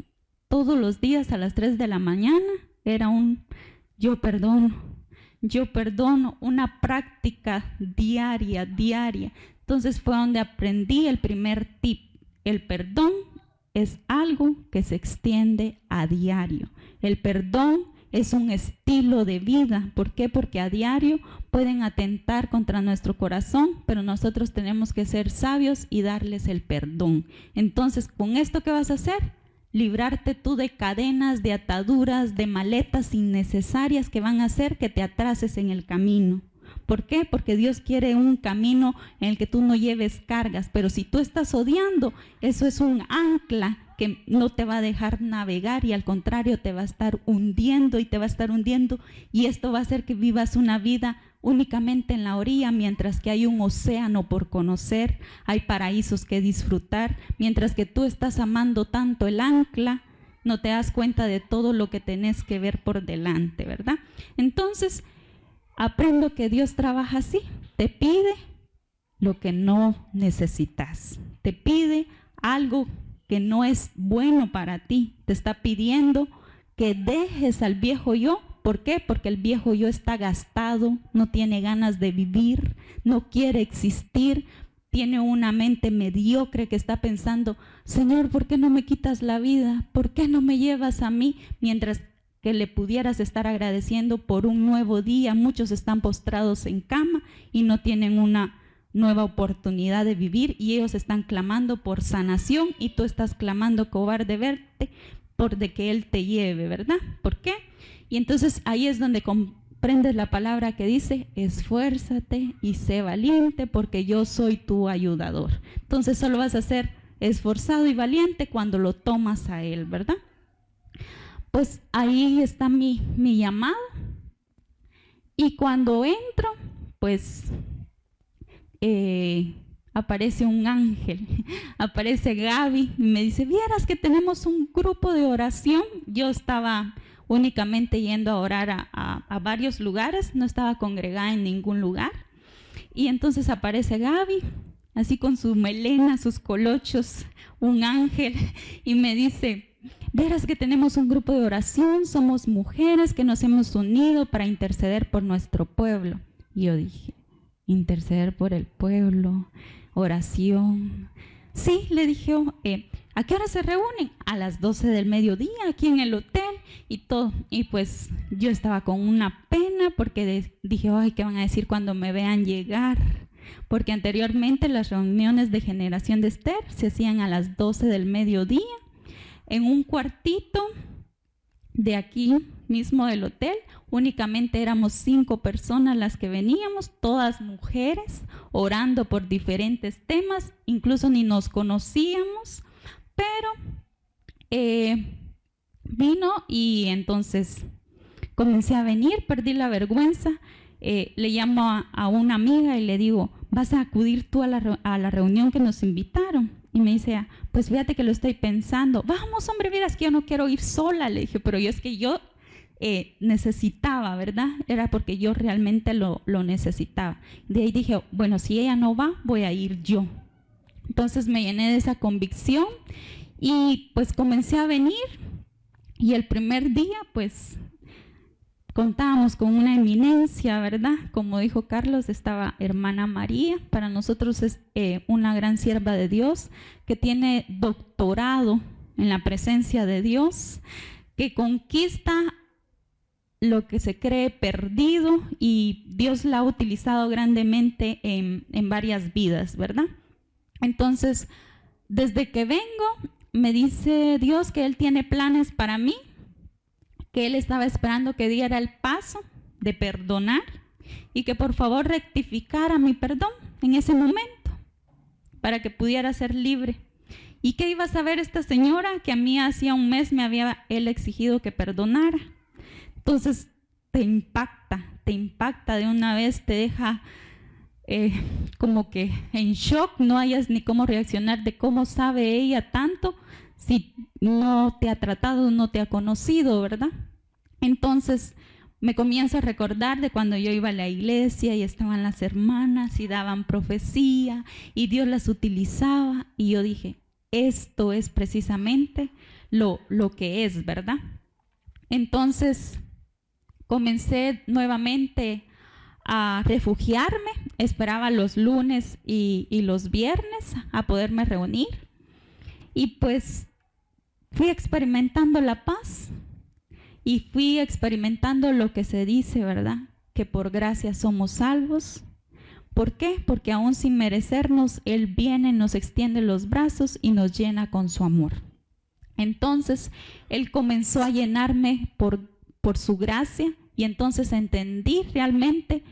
todos los días a las 3 de la mañana, era un yo perdono, una práctica diaria. Entonces fue donde aprendí el primer tip: el perdón es algo que se extiende a diario. El perdón es un estilo de vida. ¿Por qué? Porque a diario pueden atentar contra nuestro corazón, pero nosotros tenemos que ser sabios y darles el perdón. Entonces, ¿con esto qué vas a hacer? Librarte tú de cadenas, de ataduras, de maletas innecesarias que van a hacer que te atrases en el camino. ¿Por qué? Porque Dios quiere un camino en el que tú no lleves cargas, pero si tú estás odiando, eso es un ancla que no te va a dejar navegar y al contrario te va a estar hundiendo y esto va a hacer que vivas una vida únicamente en la orilla, mientras que hay un océano por conocer, hay paraísos que disfrutar, mientras que tú estás amando tanto el ancla, no te das cuenta de todo lo que tenés que ver por delante, ¿verdad? Entonces, aprendo que Dios trabaja así, te pide lo que no necesitas, te pide algo que no es bueno para ti, te está pidiendo que dejes al viejo yo. ¿Por qué? Porque el viejo yo está gastado, no tiene ganas de vivir, no quiere existir, tiene una mente mediocre que está pensando, Señor, ¿por qué no me quitas la vida? ¿Por qué no me llevas a mí? Mientras que le pudieras estar agradeciendo por un nuevo día. Muchos están postrados en cama y no tienen una nueva oportunidad de vivir y ellos están clamando por sanación y tú estás clamando, cobarde, verte por de que Él te lleve, ¿verdad? ¿Por qué? Y entonces ahí es donde comprendes la palabra que dice, esfuérzate y sé valiente porque yo soy tu ayudador. Entonces solo vas a ser esforzado y valiente cuando lo tomas a Él, ¿verdad? Pues ahí está mi llamado. Y cuando entro, pues aparece un ángel, aparece Gaby y me dice, vieras que tenemos un grupo de oración. Yo estaba únicamente yendo a orar a varios lugares, no estaba congregada en ningún lugar. Y entonces aparece Gaby, así con su melena, sus colochos, un ángel, y me dice, verás que tenemos un grupo de oración, somos mujeres que nos hemos unido para interceder por nuestro pueblo. Y yo dije, interceder por el pueblo, oración. Sí, le dije, ¿a qué hora se reúnen? A las 12 del mediodía, aquí en el hotel y todo. Y pues yo estaba con una pena porque dije, ay, ¿qué van a decir cuando me vean llegar? porque anteriormente las reuniones de Generación de Esther se hacían a las 12 del mediodía en un cuartito de aquí mismo del hotel. Únicamente éramos 5 personas las que veníamos, todas mujeres, orando por diferentes temas, incluso ni nos conocíamos, pero vino y entonces comencé a venir, perdí la vergüenza. Le llamo a una amiga y le digo, ¿vas a acudir tú a la reunión que nos invitaron? Y me dice, pues fíjate que lo estoy pensando. Vamos, hombre, vieras que yo no quiero ir sola. Le dije, pero es que yo necesitaba, ¿verdad? Era porque yo realmente lo necesitaba. De ahí dije, bueno, si ella no va, voy a ir yo. Entonces me llené de esa convicción y pues comencé a venir. Y el primer día, pues contábamos con una eminencia, ¿verdad? Como dijo Carlos, estaba hermana María. Para nosotros es una gran sierva de Dios que tiene doctorado en la presencia de Dios, que conquista lo que se cree perdido y Dios la ha utilizado grandemente en varias vidas, ¿verdad? Entonces, desde que vengo, me dice Dios que Él tiene planes para mí, que Él estaba esperando que diera el paso de perdonar y que por favor rectificara mi perdón en ese momento para que pudiera ser libre. ¿Y qué iba a saber esta señora que a mí hacía un mes me había Él exigido que perdonara? Entonces te impacta de una vez, te deja como que en shock, no hayas ni cómo reaccionar de cómo sabe ella tanto si no te ha tratado, no te ha conocido, ¿verdad? Entonces me comienzo a recordar de cuando yo iba a la iglesia y estaban las hermanas y daban profecía y Dios las utilizaba y yo dije, esto es precisamente lo que es, ¿verdad? Entonces comencé nuevamente a refugiarme, esperaba los lunes y los viernes a poderme reunir y pues fui experimentando la paz y fui experimentando lo que se dice, ¿verdad? Que por gracia somos salvos. ¿Por qué? Porque aún sin merecernos, Él viene, nos extiende los brazos y nos llena con su amor. Entonces, Él comenzó a llenarme por su gracia y entonces entendí realmente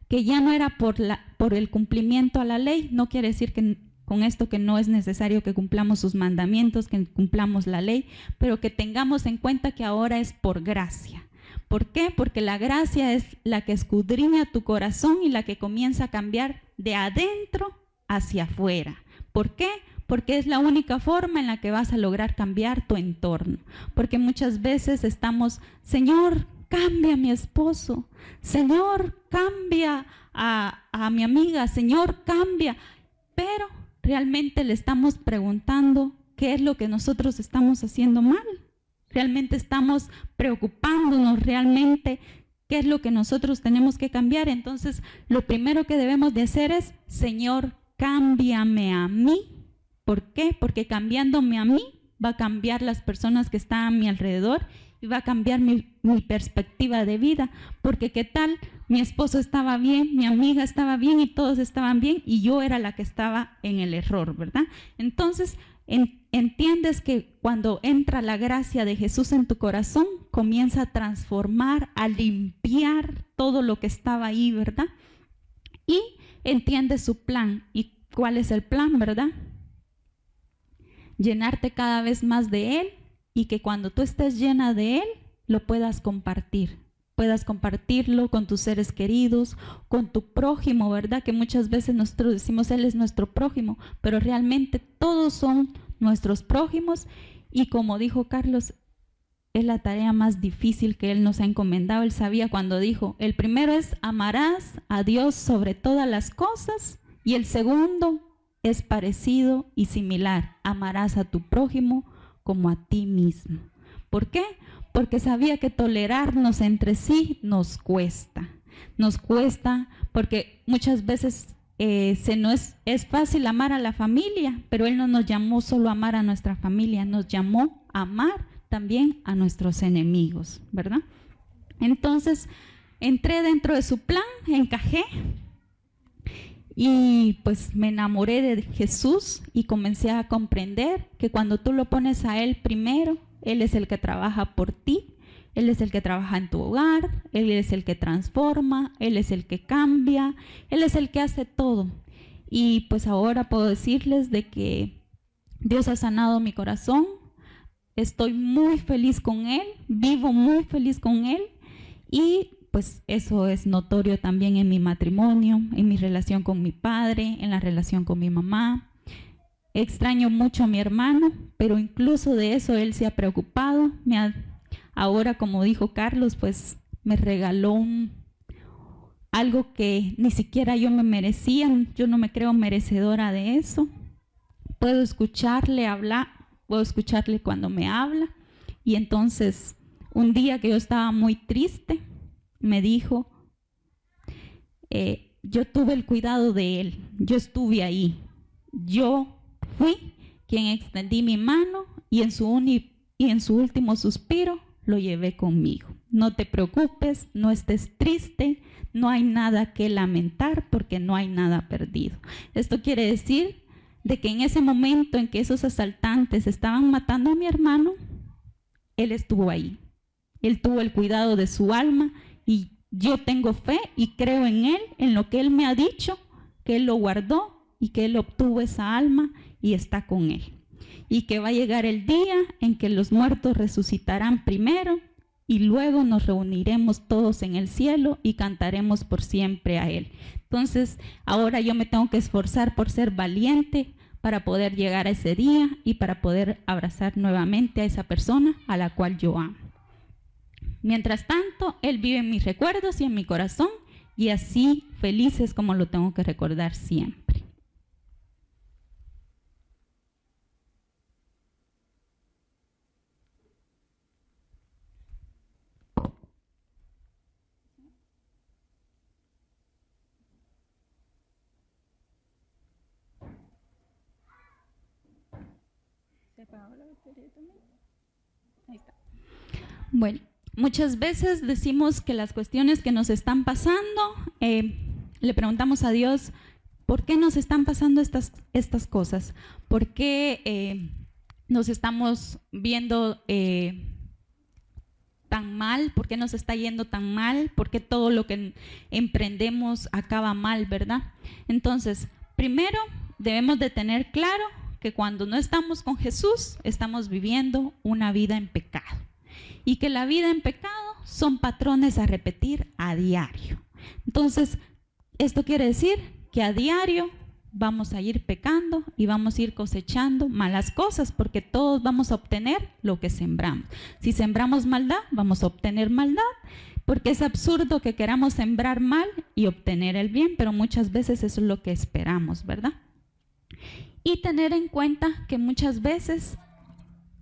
que ya no era por el cumplimiento a la ley. No quiere decir que con esto que no es necesario que cumplamos sus mandamientos, que cumplamos la ley, pero que tengamos en cuenta que ahora es por gracia. ¿Por qué? Porque la gracia es la que escudriña tu corazón y la que comienza a cambiar de adentro hacia afuera. ¿Por qué? Porque es la única forma en la que vas a lograr cambiar tu entorno. Porque muchas veces estamos, Señor, cambia a mi esposo, Señor, cambia a mi amiga, Señor, cambia, pero realmente le estamos preguntando qué es lo que nosotros estamos haciendo mal. Realmente estamos preocupándonos realmente qué es lo que nosotros tenemos que cambiar. Entonces, lo primero que debemos de hacer es, Señor, cámbiame a mí. ¿Por qué? Porque cambiándome a mí va a cambiar las personas que están a mi alrededor y va a cambiar mi perspectiva de vida. Porque qué tal, mi esposo estaba bien, mi amiga estaba bien y todos estaban bien y yo era la que estaba en el error, ¿verdad? Entonces, entiendes que cuando entra la gracia de Jesús en tu corazón, comienza a transformar, a limpiar todo lo que estaba ahí, ¿verdad? Y entiendes su plan. ¿Y cuál es el plan, verdad? Llenarte cada vez más de Él y que cuando tú estés llena de Él, lo puedas compartir. Puedas compartirlo con tus seres queridos, con tu prójimo, ¿verdad? Que muchas veces nosotros decimos, Él es nuestro prójimo, pero realmente todos son nuestros prójimos y como dijo Carlos, es la tarea más difícil que Él nos ha encomendado. Él sabía cuando dijo, el primero es amarás a Dios sobre todas las cosas y el segundo es parecido y similar, amarás a tu prójimo como a ti mismo. ¿Por qué? Porque sabía que tolerarnos entre sí nos cuesta porque muchas veces es fácil amar a la familia, pero Él no nos llamó solo a amar a nuestra familia, nos llamó a amar también a nuestros enemigos, ¿verdad? Entonces, entré dentro de su plan, encajé Y pues me enamoré de Jesús y comencé a comprender que cuando tú lo pones a Él primero, Él es el que trabaja por ti, Él es el que trabaja en tu hogar, Él es el que transforma, Él es el que cambia, Él es el que hace todo. Y pues ahora puedo decirles de que Dios ha sanado mi corazón, estoy muy feliz con Él, vivo muy feliz con Él y pues eso es notorio también en mi matrimonio, en mi relación con mi padre, en la relación con mi mamá. Extraño mucho a mi hermano, pero incluso de eso él se ha preocupado. Ahora, como dijo Carlos, pues me regaló algo que ni siquiera yo me merecía. Yo no me creo merecedora de eso. Puedo escucharle hablar, puedo escucharle cuando me habla. Y entonces, un día que yo estaba muy triste, me dijo, yo tuve el cuidado de él, yo estuve ahí, yo fui quien extendí mi mano y en su último suspiro lo llevé conmigo. No te preocupes, no estés triste, no hay nada que lamentar porque no hay nada perdido. Esto quiere decir de que en ese momento en que esos asaltantes estaban matando a mi hermano, él estuvo ahí, él tuvo el cuidado de su alma. Y yo tengo fe y creo en Él, en lo que Él me ha dicho, que Él lo guardó y que Él obtuvo esa alma y está con Él. Y que va a llegar el día en que los muertos resucitarán primero y luego nos reuniremos todos en el cielo y cantaremos por siempre a Él. Entonces, ahora yo me tengo que esforzar por ser valiente para poder llegar a ese día y para poder abrazar nuevamente a esa persona a la cual yo amo. Mientras tanto, Él vive en mis recuerdos y en mi corazón, y así feliz es como lo tengo que recordar siempre. ¿Se apagó la batería también? Ahí está. Bueno. Muchas veces decimos que las cuestiones que nos están pasando, le preguntamos a Dios, ¿por qué nos están pasando estas cosas? ¿Por qué nos estamos viendo tan mal? ¿Por qué nos está yendo tan mal? ¿Por qué todo lo que emprendemos acaba mal, verdad? Entonces, primero debemos de tener claro que cuando no estamos con Jesús, estamos viviendo una vida en pecado. Y que la vida en pecado son patrones a repetir a diario. Entonces, esto quiere decir que a diario vamos a ir pecando y vamos a ir cosechando malas cosas, porque todos vamos a obtener lo que sembramos. Si sembramos maldad, vamos a obtener maldad, porque es absurdo que queramos sembrar mal y obtener el bien, pero muchas veces eso es lo que esperamos, ¿verdad? Y tener en cuenta que muchas veces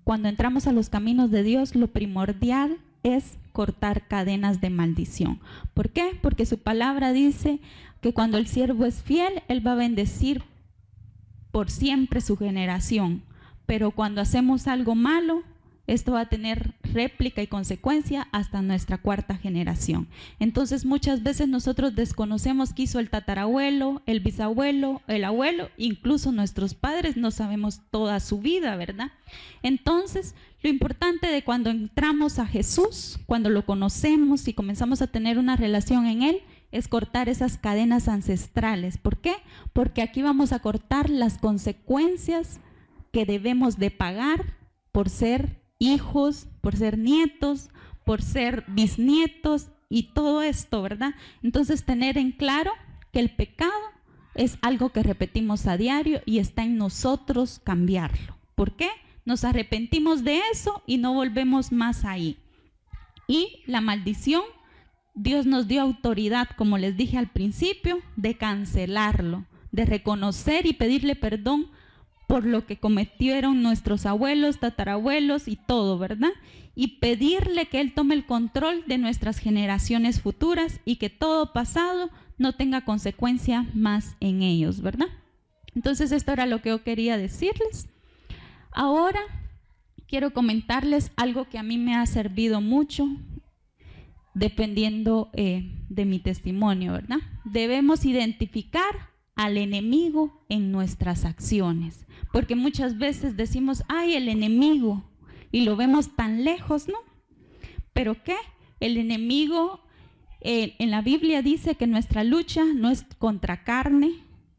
cuando entramos a los caminos de Dios, lo primordial es cortar cadenas de maldición. ¿Por qué? Porque su palabra dice que cuando el siervo es fiel, Él va a bendecir por siempre su generación. Pero cuando hacemos algo malo, esto va a tener réplica y consecuencia hasta nuestra cuarta generación. Entonces muchas veces nosotros desconocemos qué hizo el tatarabuelo, el bisabuelo, el abuelo, incluso nuestros padres no sabemos toda su vida, ¿verdad? Entonces lo importante de cuando entramos a Jesús, cuando lo conocemos y comenzamos a tener una relación en Él, es cortar esas cadenas ancestrales. ¿Por qué? Porque aquí vamos a cortar las consecuencias que debemos de pagar por ser hijos, por ser nietos, por ser bisnietos y todo esto, ¿verdad? Entonces tener en claro que el pecado es algo que repetimos a diario y está en nosotros cambiarlo. ¿Por qué? Nos arrepentimos de eso y no volvemos más ahí. Y la maldición, Dios nos dio autoridad, como les dije al principio, de cancelarlo, de reconocer y pedirle perdón por lo que cometieron nuestros abuelos, tatarabuelos y todo, ¿verdad? Y pedirle que Él tome el control de nuestras generaciones futuras y que todo pasado no tenga consecuencia más en ellos, ¿verdad? Entonces esto era lo que yo quería decirles. Ahora quiero comentarles algo que a mí me ha servido mucho, dependiendo de mi testimonio, ¿verdad? Debemos identificar al enemigo en nuestras acciones. Porque muchas veces decimos, ay, el enemigo, y lo vemos tan lejos, ¿no? ¿Pero qué? El enemigo, en la Biblia dice que nuestra lucha no es contra carne,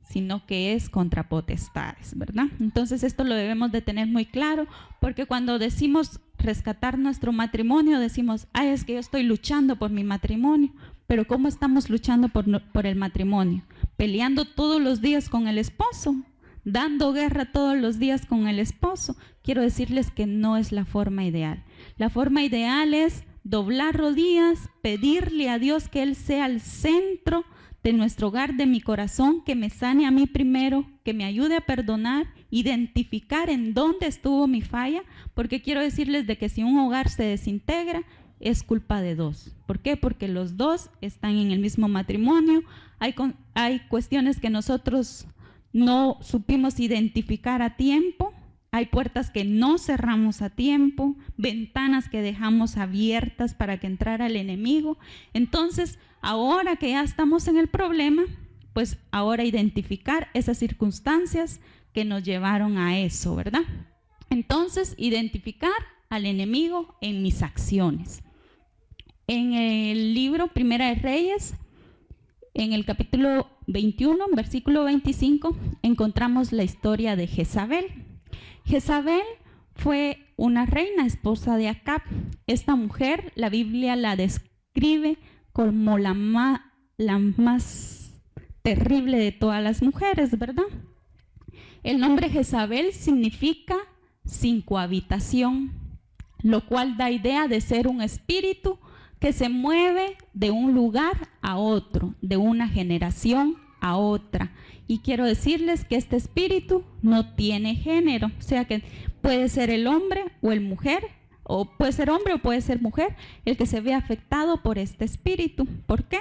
sino que es contra potestades, ¿verdad? Entonces esto lo debemos de tener muy claro, porque cuando decimos rescatar nuestro matrimonio, decimos, ay, es que yo estoy luchando por mi matrimonio. Pero ¿cómo estamos luchando por el matrimonio? Peleando todos los días con el esposo, dando guerra todos los días con el esposo. Quiero decirles que no es la forma ideal. La forma ideal es doblar rodillas, pedirle a Dios que Él sea el centro de nuestro hogar, de mi corazón, que me sane a mí primero, que me ayude a perdonar, identificar en dónde estuvo mi falla, porque quiero decirles de que si un hogar se desintegra, es culpa de dos. ¿Por qué? Porque los dos están en el mismo matrimonio. Hay cuestiones que nosotros no supimos identificar a tiempo, hay puertas que no cerramos a tiempo, ventanas que dejamos abiertas para que entrara el enemigo. Entonces, ahora que ya estamos en el problema, pues ahora identificar esas circunstancias que nos llevaron a eso, ¿verdad? Entonces, identificar al enemigo en mis acciones. En el libro Primera de Reyes, en el capítulo 21, versículo 25, encontramos la historia de Jezabel. Jezabel fue una reina, esposa de Acab. Esta mujer, la Biblia la describe como la más terrible de todas las mujeres, ¿verdad? El nombre Jezabel significa sin cohabitación, lo cual da idea de ser un espíritu que se mueve de un lugar a otro, de una generación a otra. Y quiero decirles que este espíritu no tiene género, o sea que puede ser el hombre o el mujer, o puede ser hombre o puede ser mujer, el que se ve afectado por este espíritu. ¿Por qué?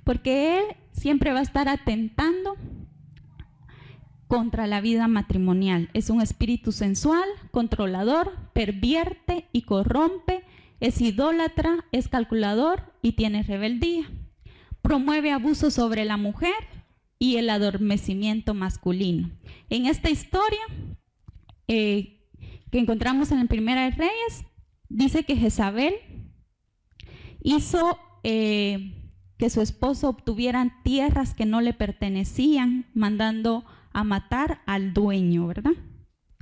Porque él siempre va a estar atentando contra la vida matrimonial. Es un espíritu sensual, controlador, pervierte y corrompe, es idólatra, es calculador y tiene rebeldía. Promueve abuso sobre la mujer y el adormecimiento masculino. En esta historia que encontramos en la Primera de Reyes, dice que Jezabel hizo que su esposo obtuviera tierras que no le pertenecían, mandando a matar al dueño, ¿verdad?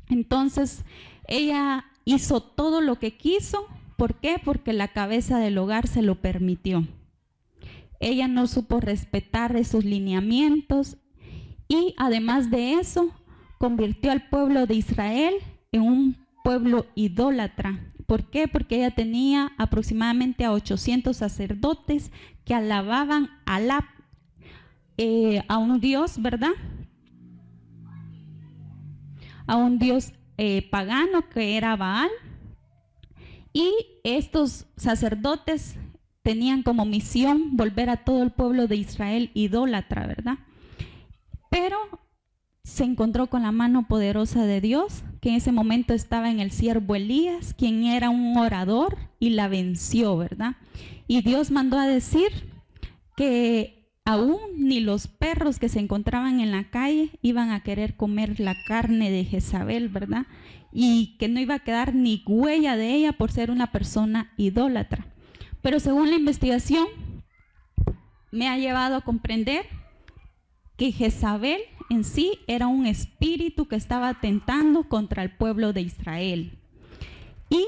Entonces, ella hizo todo lo que quiso. ¿Por qué? Porque la cabeza del hogar se lo permitió. Ella no supo respetar esos lineamientos y además de eso, convirtió al pueblo de Israel en un pueblo idólatra. ¿Por qué? Porque ella tenía aproximadamente a 800 sacerdotes que alababan a un dios, ¿verdad? A un dios pagano que era Baal. Y estos sacerdotes tenían como misión volver a todo el pueblo de Israel idólatra, ¿verdad? Pero se encontró con la mano poderosa de Dios, que en ese momento estaba en el siervo Elías, quien era un orador, y la venció, ¿verdad? Y Dios mandó a decir que aún ni los perros que se encontraban en la calle iban a querer comer la carne de Jezabel, ¿verdad? Y que no iba a quedar ni huella de ella por ser una persona idólatra. Pero según la investigación, me ha llevado a comprender que Jezabel en sí era un espíritu que estaba atentando contra el pueblo de Israel. Y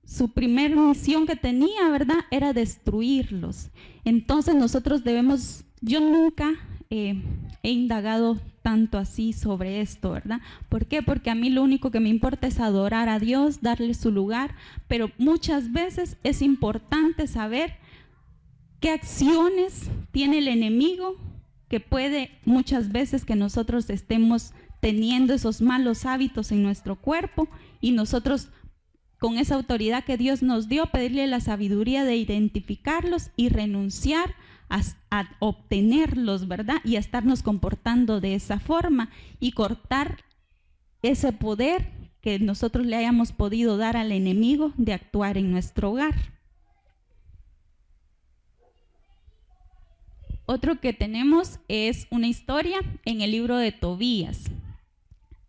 su primer misión que tenía, ¿verdad?, era destruirlos. Entonces nosotros debemos, yo nunca he indagado tanto así sobre esto, ¿verdad? ¿Por qué? Porque a mí lo único que me importa es adorar a Dios, darle su lugar, pero muchas veces es importante saber qué acciones tiene el enemigo, que puede muchas veces que nosotros estemos teniendo esos malos hábitos en nuestro cuerpo y nosotros con esa autoridad que Dios nos dio, pedirle la sabiduría de identificarlos y renunciar a obtenerlos, ¿verdad? Y a estarnos comportando de esa forma y cortar ese poder que nosotros le hayamos podido dar al enemigo de actuar en nuestro hogar. Otro que tenemos es una historia en el libro de Tobías,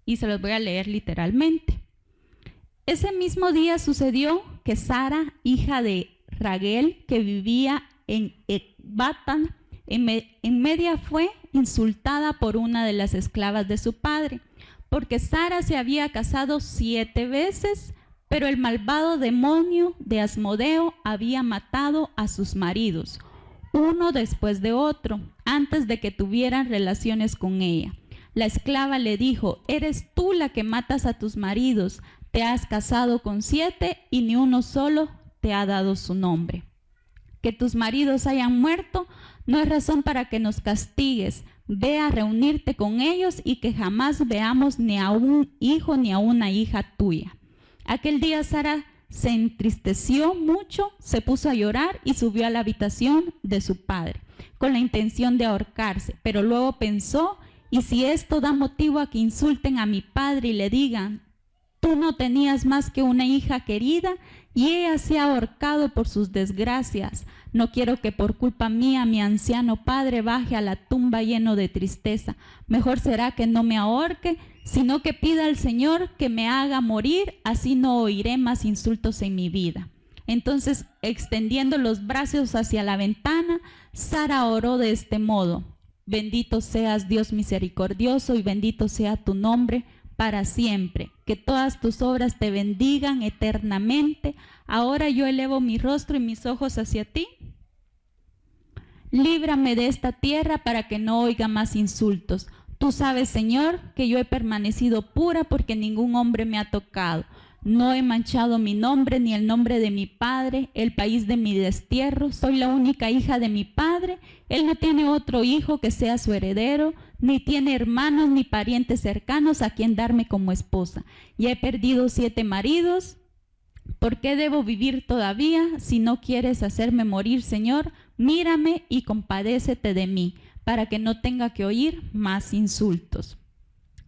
y se los voy a leer literalmente. Ese mismo día sucedió que Sara, hija de Raguel, que vivía en Ecbatán, en Media, fue insultada por una de las esclavas de su padre, porque Sara se había casado 7 veces, pero el malvado demonio de Asmodeo había matado a sus maridos, uno después de otro, antes de que tuvieran relaciones con ella. La esclava le dijo: «Eres tú la que matas a tus maridos, te has casado con 7 y ni uno solo te ha dado su nombre. Que tus maridos hayan muerto no es razón para que nos castigues. Ve a reunirte con ellos y que jamás veamos ni a un hijo ni a una hija tuya». Aquel día Sara se entristeció mucho, se puso a llorar y subió a la habitación de su padre con la intención de ahorcarse, pero luego pensó: «¿Y si esto da motivo a que insulten a mi padre y le digan: tú no tenías más que una hija querida y ella se ha ahorcado por sus desgracias? No quiero que por culpa mía mi anciano padre baje a la tumba lleno de tristeza. Mejor será que no me ahorque, sino que pida al Señor que me haga morir, así no oiré más insultos en mi vida». Entonces, extendiendo los brazos hacia la ventana, Sara oró de este modo: «Bendito seas, Dios misericordioso, y bendito sea tu nombre para siempre. Que todas tus obras te bendigan eternamente. Ahora yo elevo mi rostro y mis ojos hacia ti. Líbrame de esta tierra para que no oiga más insultos. Tú sabes, Señor, que yo he permanecido pura porque ningún hombre me ha tocado. No he manchado mi nombre ni el nombre de mi padre, el país de mi destierro. Soy la única hija de mi padre. Él no tiene otro hijo que sea su heredero, ni tiene hermanos ni parientes cercanos a quien darme como esposa. Ya he perdido 7 maridos. ¿Por qué debo vivir todavía? Si no quieres hacerme morir, Señor, mírame y compadécete de mí, para que no tenga que oír más insultos».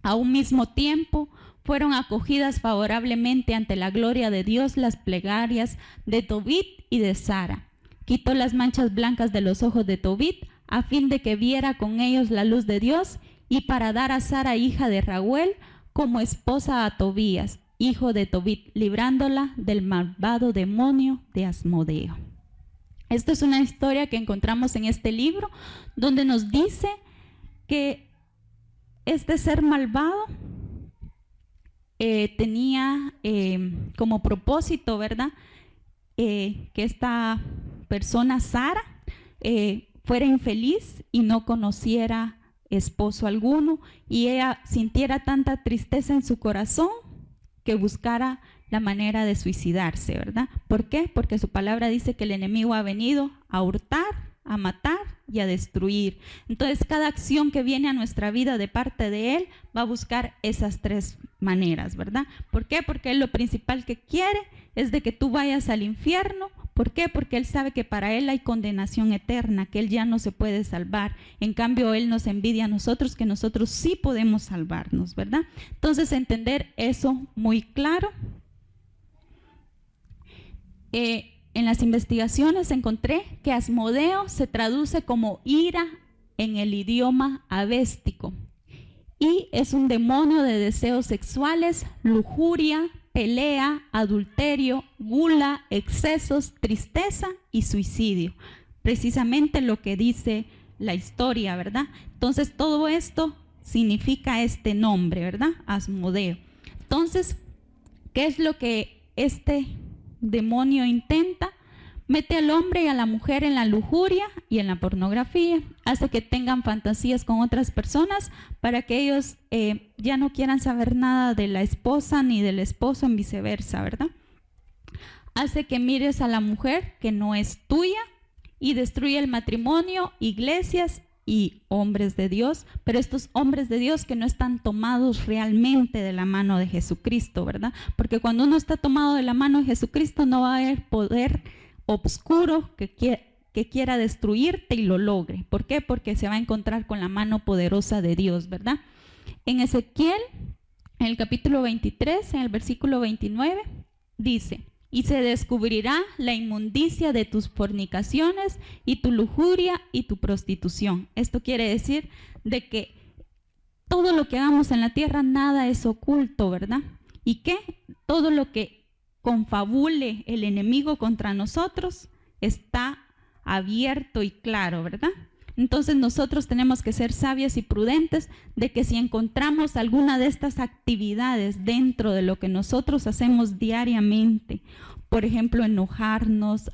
A un mismo tiempo fueron acogidas favorablemente ante la gloria de Dios las plegarias de Tobit y de Sara. Quitó las manchas blancas de los ojos de Tobit a fin de que viera con ellos la luz de Dios, y para dar a Sara, hija de Raguel, como esposa a Tobías, hijo de Tobit, librándola del malvado demonio de Asmodeo. Esta es una historia que encontramos en este libro, donde nos dice que este ser malvado tenía como propósito, ¿verdad?, que esta persona, Sara, fuera infeliz y no conociera esposo alguno, y ella sintiera tanta tristeza en su corazón que buscara la manera de suicidarse, ¿verdad? ¿Por qué? Porque su palabra dice que el enemigo ha venido a hurtar, a matar y a destruir. Entonces, cada acción que viene a nuestra vida de parte de Él va a buscar esas 3 maneras, ¿verdad? ¿Por qué? Porque Él lo principal que quiere es de que tú vayas al infierno. ¿Por qué? Porque Él sabe que para Él hay condenación eterna, que Él ya no se puede salvar. En cambio, Él nos envidia a nosotros, que nosotros sí podemos salvarnos, ¿verdad? Entonces, entender eso muy claro. En las investigaciones encontré que Asmodeo se traduce como ira en el idioma avéstico, y es un demonio de deseos sexuales, lujuria, pelea, adulterio, gula, excesos, tristeza y suicidio. Precisamente lo que dice la historia, ¿verdad? Entonces, todo esto significa este nombre, ¿verdad? Asmodeo. Entonces, ¿qué es lo que este demonio intenta? Mete al hombre y a la mujer en la lujuria y en la pornografía, hace que tengan fantasías con otras personas para que ellos ya no quieran saber nada de la esposa ni del esposo, en viceversa, ¿verdad? Hace que mires a la mujer que no es tuya y destruye el matrimonio, iglesias y hombres de Dios, pero estos hombres de Dios que no están tomados realmente de la mano de Jesucristo, ¿verdad? Porque cuando uno está tomado de la mano de Jesucristo no va a haber poder obscuro que quiera destruirte y lo logre. ¿Por qué? Porque se va a encontrar con la mano poderosa de Dios, ¿verdad? En Ezequiel, en el capítulo 23, en el versículo 29, dice: y se descubrirá la inmundicia de tus fornicaciones y tu lujuria y tu prostitución. Esto quiere decir de que todo lo que hagamos en la tierra, nada es oculto, ¿verdad? Y que todo lo que confabule el enemigo contra nosotros está abierto y claro, ¿verdad? Entonces nosotros tenemos que ser sabios y prudentes de que si encontramos alguna de estas actividades dentro de lo que nosotros hacemos diariamente, por ejemplo, enojarnos,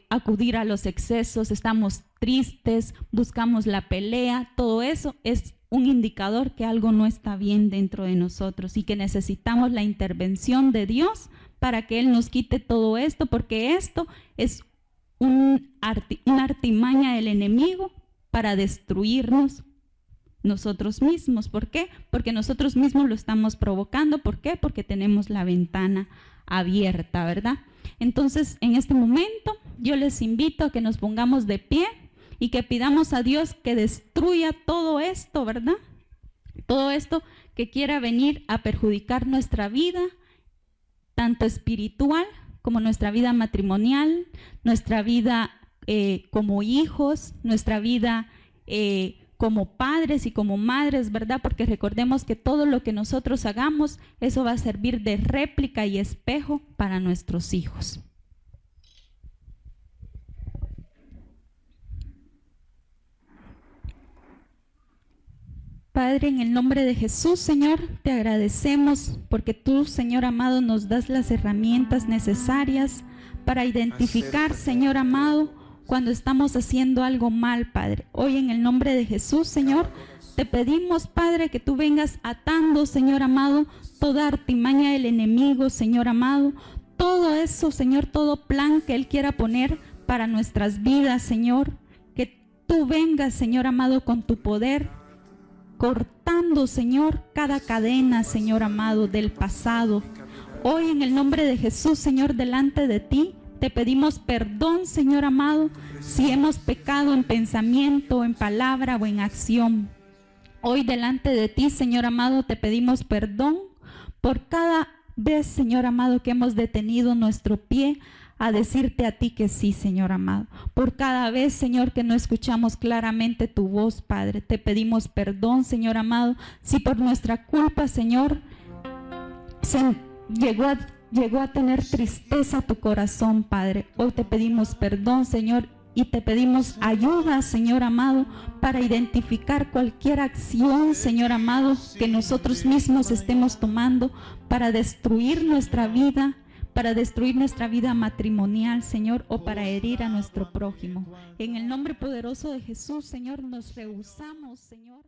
acudir a los excesos, estamos tristes, buscamos la pelea, todo eso es un indicador que algo no está bien dentro de nosotros y que necesitamos la intervención de Dios para que Él nos quite todo esto, porque esto es una artimaña del enemigo para destruirnos nosotros mismos. ¿Por qué? Porque nosotros mismos lo estamos provocando. ¿Por qué? Porque tenemos la ventana abierta, ¿verdad? Entonces, en este momento, yo les invito a que nos pongamos de pie y que pidamos a Dios que destruya todo esto, ¿verdad? Todo esto que quiera venir a perjudicar nuestra vida, tanto espiritual como nuestra vida matrimonial, nuestra vida como hijos, nuestra vida como padres y como madres, ¿verdad? Porque recordemos que todo lo que nosotros hagamos, eso va a servir de réplica y espejo para nuestros hijos. Padre, en el nombre de Jesús, Señor, te agradecemos porque tú, Señor amado, nos das las herramientas necesarias para identificar, Señor amado, cuando estamos haciendo algo mal, Padre. Hoy en el nombre de Jesús, Señor, te pedimos, Padre, que tú vengas atando, Señor amado, toda artimaña del enemigo, Señor amado, todo eso, Señor, todo plan que Él quiera poner para nuestras vidas, Señor, que tú vengas, Señor amado, con tu poder, cortando, Señor, cada cadena, Señor amado, del pasado. Hoy en el nombre de Jesús, Señor, delante de ti, te pedimos perdón, Señor amado, si hemos pecado en pensamiento, en palabra o en acción. Hoy delante de ti, Señor amado, te pedimos perdón por cada vez, Señor amado, que hemos detenido nuestro pie a decirte a ti que sí, Señor amado. Por cada vez, Señor, que no escuchamos claramente tu voz, Padre, te pedimos perdón, Señor amado, si por nuestra culpa, Señor, llegó a tener tristeza tu corazón, Padre. Hoy te pedimos perdón, Señor, y te pedimos ayuda, Señor amado, para identificar cualquier acción, Señor amado, que nosotros mismos estemos tomando para destruir nuestra vida, matrimonial, Señor, o para herir a nuestro prójimo. En el nombre poderoso de Jesús, Señor, nos rehusamos, Señor.